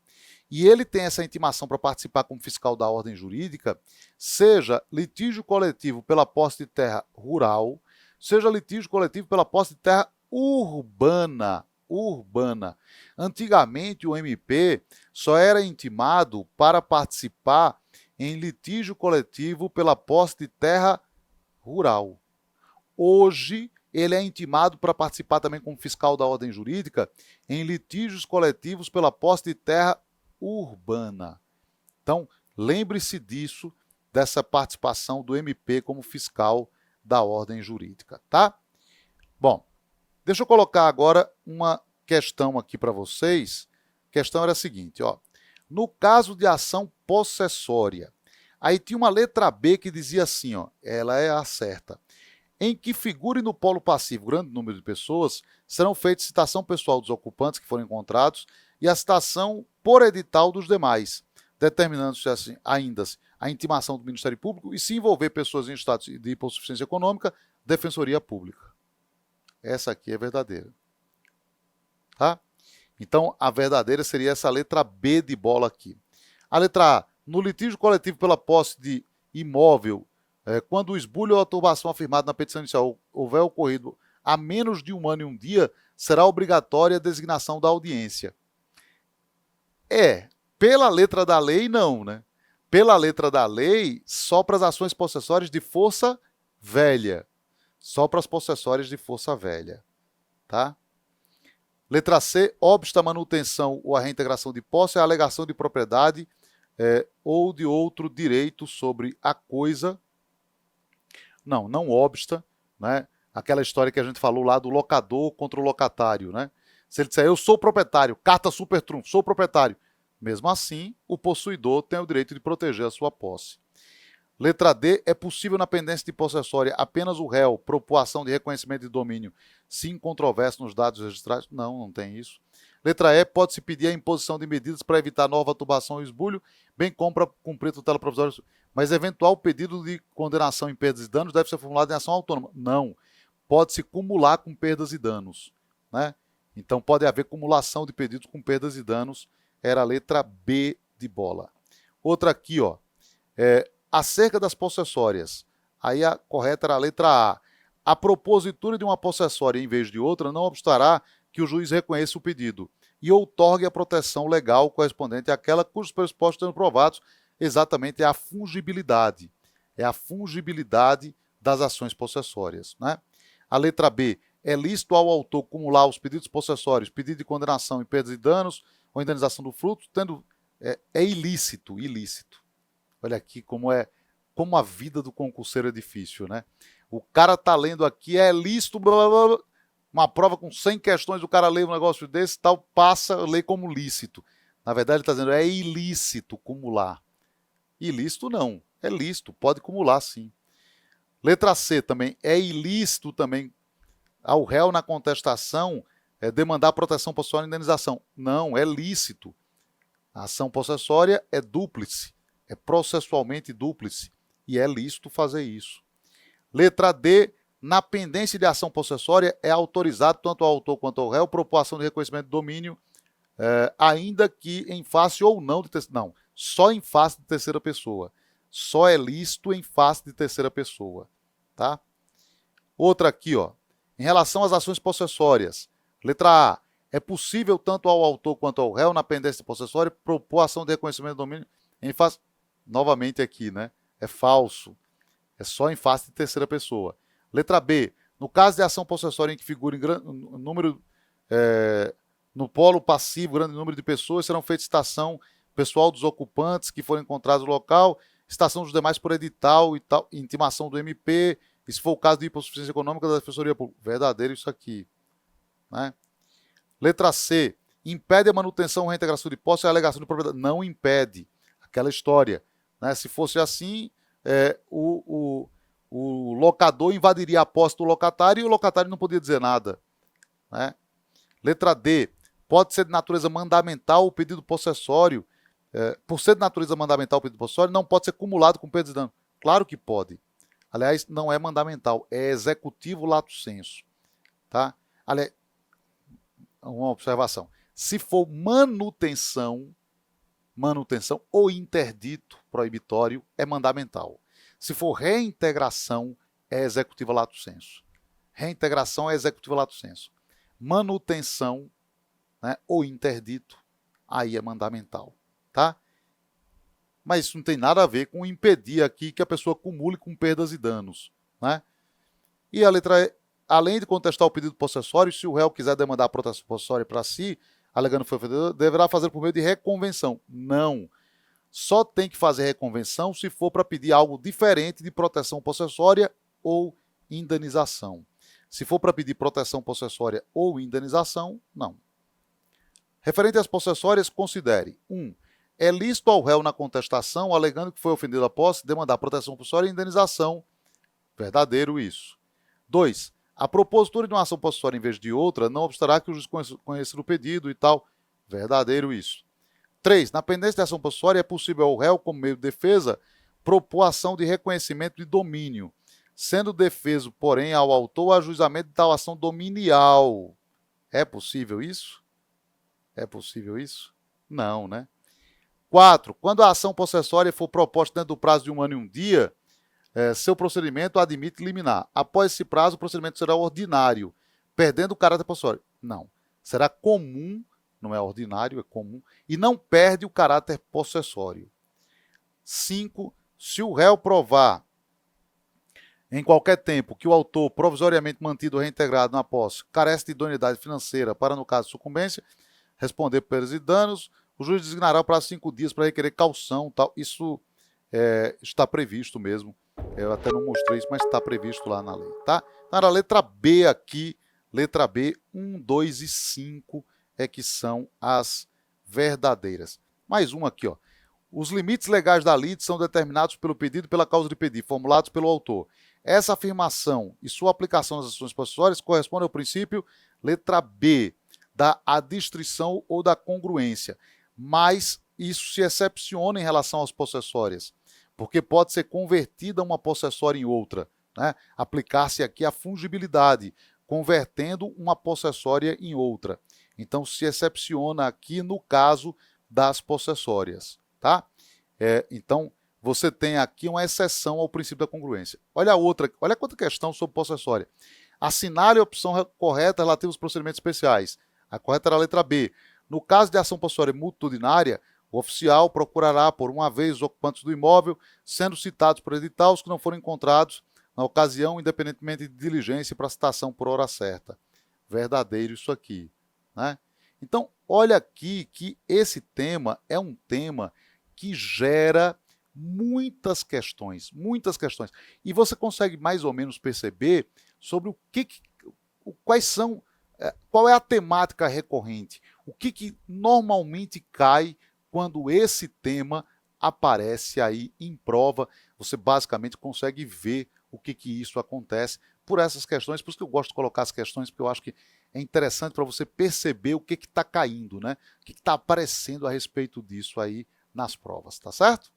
E ele tem essa intimação para participar como fiscal da ordem jurídica, seja litígio coletivo pela posse de terra rural, seja litígio coletivo pela posse de terra urbana. Antigamente, o MP só era intimado para participar em litígio coletivo pela posse de terra rural. Hoje, ele é intimado para participar também como fiscal da ordem jurídica em litígios coletivos pela posse de terra urbana. Então, lembre-se disso, dessa participação do MP como fiscal da ordem jurídica, tá? Bom, deixa eu colocar agora uma questão aqui para vocês. A questão era a seguinte, ó. No caso de ação possessória, Aí tinha uma letra B que dizia assim, ó, ela é a certa. Em que figure no polo passivo grande número de pessoas, serão feitas citação pessoal dos ocupantes que foram encontrados e a citação por edital dos demais, determinando-se assim, ainda a intimação do Ministério Público e, se envolver pessoas em estado de hipossuficiência econômica, Defensoria Pública. Essa aqui é verdadeira. Tá? Então, a verdadeira seria essa letra B de bola aqui. A letra A, no litígio coletivo pela posse de imóvel, quando o esbulho ou a turbação afirmado na petição inicial houver ocorrido há menos de 1 ano e 1 dia, será obrigatória a designação da audiência. Pela letra da lei, não, né? Pela letra da lei, só para as ações possessórias de força velha. Só para as possessórias de força velha. Tá? Letra C, obsta a manutenção ou a reintegração de posse, a alegação de propriedade ou de outro direito sobre a coisa. Não obsta, né? Aquela história que a gente falou lá do locador contra o locatário, né? Se ele disser, eu sou proprietário, carta super trunfo, sou proprietário. Mesmo assim, o possuidor tem o direito de proteger a sua posse. Letra D, é possível na pendência de possessória apenas o réu propor ação de reconhecimento de domínio se incontroverso nos dados registrados? Não tem isso. Letra E, pode-se pedir a imposição de medidas para evitar nova turbação ou esbulho, bem como para cumprir tutela provisória. Mas eventual pedido de condenação em perdas e danos deve ser formulado em ação autônoma. Não. Pode-se cumular com perdas e danos, né? Então pode haver cumulação de pedidos com perdas e danos. Era a letra B de bola. Outra aqui, ó. Acerca das possessórias. Aí a correta era a letra A. A propositura de uma possessória em vez de outra não obstará que o juiz reconheça o pedido e outorgue a proteção legal correspondente àquela cujos pressupostos sendo provados. Exatamente, é a fungibilidade. É a fungibilidade das ações possessórias, né? A letra B. É lícito ao autor cumular os pedidos possessórios, pedido de condenação em perdas e danos ou indenização do fruto, tendo... É ilícito. Olha aqui como a vida do concurseiro é difícil, né? O cara tá lendo aqui, é lícito, blá, blá, blá, uma prova com 100 questões, o cara lê um negócio desse, tal, passa, lê como lícito. Na verdade, ele está dizendo, é ilícito cumular. Ilícito não, é lícito, pode cumular sim. Letra C também, é ilícito também ao réu na contestação demandar proteção possessória e indenização. Não, é lícito. A ação possessória é dúplice, é processualmente dúplice e é lícito fazer isso. Letra D, na pendência de ação possessória é autorizado tanto ao autor quanto ao réu propor ação de reconhecimento de domínio, ainda que em face ou não de terceira... Não, só em face de terceira pessoa. Só é lícito em face de terceira pessoa. Tá? Outra aqui, ó. Em relação às ações possessórias. Letra A. É possível tanto ao autor quanto ao réu, na pendência possessória, propor ação de reconhecimento de domínio em face... Novamente aqui, né? É falso. É só em face de terceira pessoa. Letra B. No caso de ação possessória em que figure número... no polo passivo, grande número de pessoas, serão feitas citação pessoal dos ocupantes que forem encontrados no local, citação dos demais por edital e tal, intimação do MP, e se for o caso de hipossuficiência econômica da Defensoria Pública. Verdadeiro isso aqui, né? Letra C. Impede a manutenção ou reintegração de posse e a alegação de propriedade. Não impede. Aquela história, né? Se fosse assim, o locador invadiria a posse do locatário e o locatário não podia dizer nada, né? Letra D. Pode ser de natureza mandamental o pedido possessório. Por ser de natureza mandamental o pedido possessório, não pode ser cumulado com perda de dano. Claro que pode. Aliás, não é mandamental, é executivo lato sensu. Tá? Aliás, uma observação. Se for manutenção ou interdito proibitório, é mandamental. Se for reintegração, é executiva lato sensu. Reintegração é executiva lato sensu. Manutenção, né, ou interdito, aí é mandamental. Tá? Mas isso não tem nada a ver com impedir aqui que a pessoa acumule com perdas e danos, né? E a letra E, além de contestar o pedido possessório, se o réu quiser demandar a proteção possessória para si, alegando que foi ofendedor, deverá fazer por meio de reconvenção. Não. Só tem que fazer reconvenção se for para pedir algo diferente de proteção possessória ou indenização. Se for para pedir proteção possessória ou indenização, não. Referente às possessórias, considere 1. É lícito ao réu na contestação, alegando que foi ofendido a posse, demandar proteção possessória e indenização. Verdadeiro isso. 2. A propositura de uma ação possessória em vez de outra não obstará que o juiz conheça o pedido e tal. Verdadeiro isso. 3. Na pendência de ação possessória é possível ao réu, como meio de defesa, propor ação de reconhecimento de domínio, sendo defeso, porém, ao autor o ajuizamento de tal ação dominial. É possível isso? É possível isso? Não, né? 4. Quando a ação possessória for proposta dentro do prazo de 1 ano e 1 dia, seu procedimento admite liminar. Após esse prazo, o procedimento será ordinário, perdendo o caráter possessório. Não. Será comum, não é ordinário, é comum, e não perde o caráter possessório. 5. Se o réu provar em qualquer tempo que o autor provisoriamente mantido ou reintegrado na posse carece de idoneidade financeira para, no caso de sucumbência, responder por perdas e danos, o juiz designará o prazo de 5 dias para requerer caução. Tal. Isso está previsto mesmo. Eu até não mostrei isso, mas está previsto lá na lei. Tá? Então, a letra B aqui, letra B, 1, 2 e 5 é que são as verdadeiras. Mais uma aqui, ó. Os limites legais da lide são determinados pelo pedido e pela causa de pedir, formulados pelo autor. Essa afirmação e sua aplicação às ações possessórias corresponde ao princípio, letra B, da adstrição ou da congruência. Mas isso se excepciona em relação às possessórias, porque pode ser convertida uma possessória em outra, né? Aplicar-se aqui a fungibilidade, convertendo uma possessória em outra. Então, se excepciona aqui no caso das possessórias. Tá? Então, você tem aqui uma exceção ao princípio da congruência. Olha a outra, olha quanta questão sobre possessória. Assinale a opção correta relativa aos procedimentos especiais. A correta era a letra B. No caso de ação possessória multitudinária, o oficial procurará por uma vez os ocupantes do imóvel, sendo citados por edital os que não foram encontrados na ocasião, independentemente de diligência para citação por hora certa. Verdadeiro isso aqui, né? Então, olha aqui que esse tema é um tema que gera muitas questões. E você consegue mais ou menos perceber sobre qual é a temática recorrente, o que normalmente cai quando esse tema aparece aí em prova. Você basicamente consegue ver o que isso acontece por essas questões. Por isso que eu gosto de colocar as questões, porque eu acho que é interessante para você perceber o que está caindo, né? O que está aparecendo a respeito disso aí nas provas, tá certo?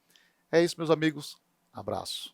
É isso, meus amigos. Abraço.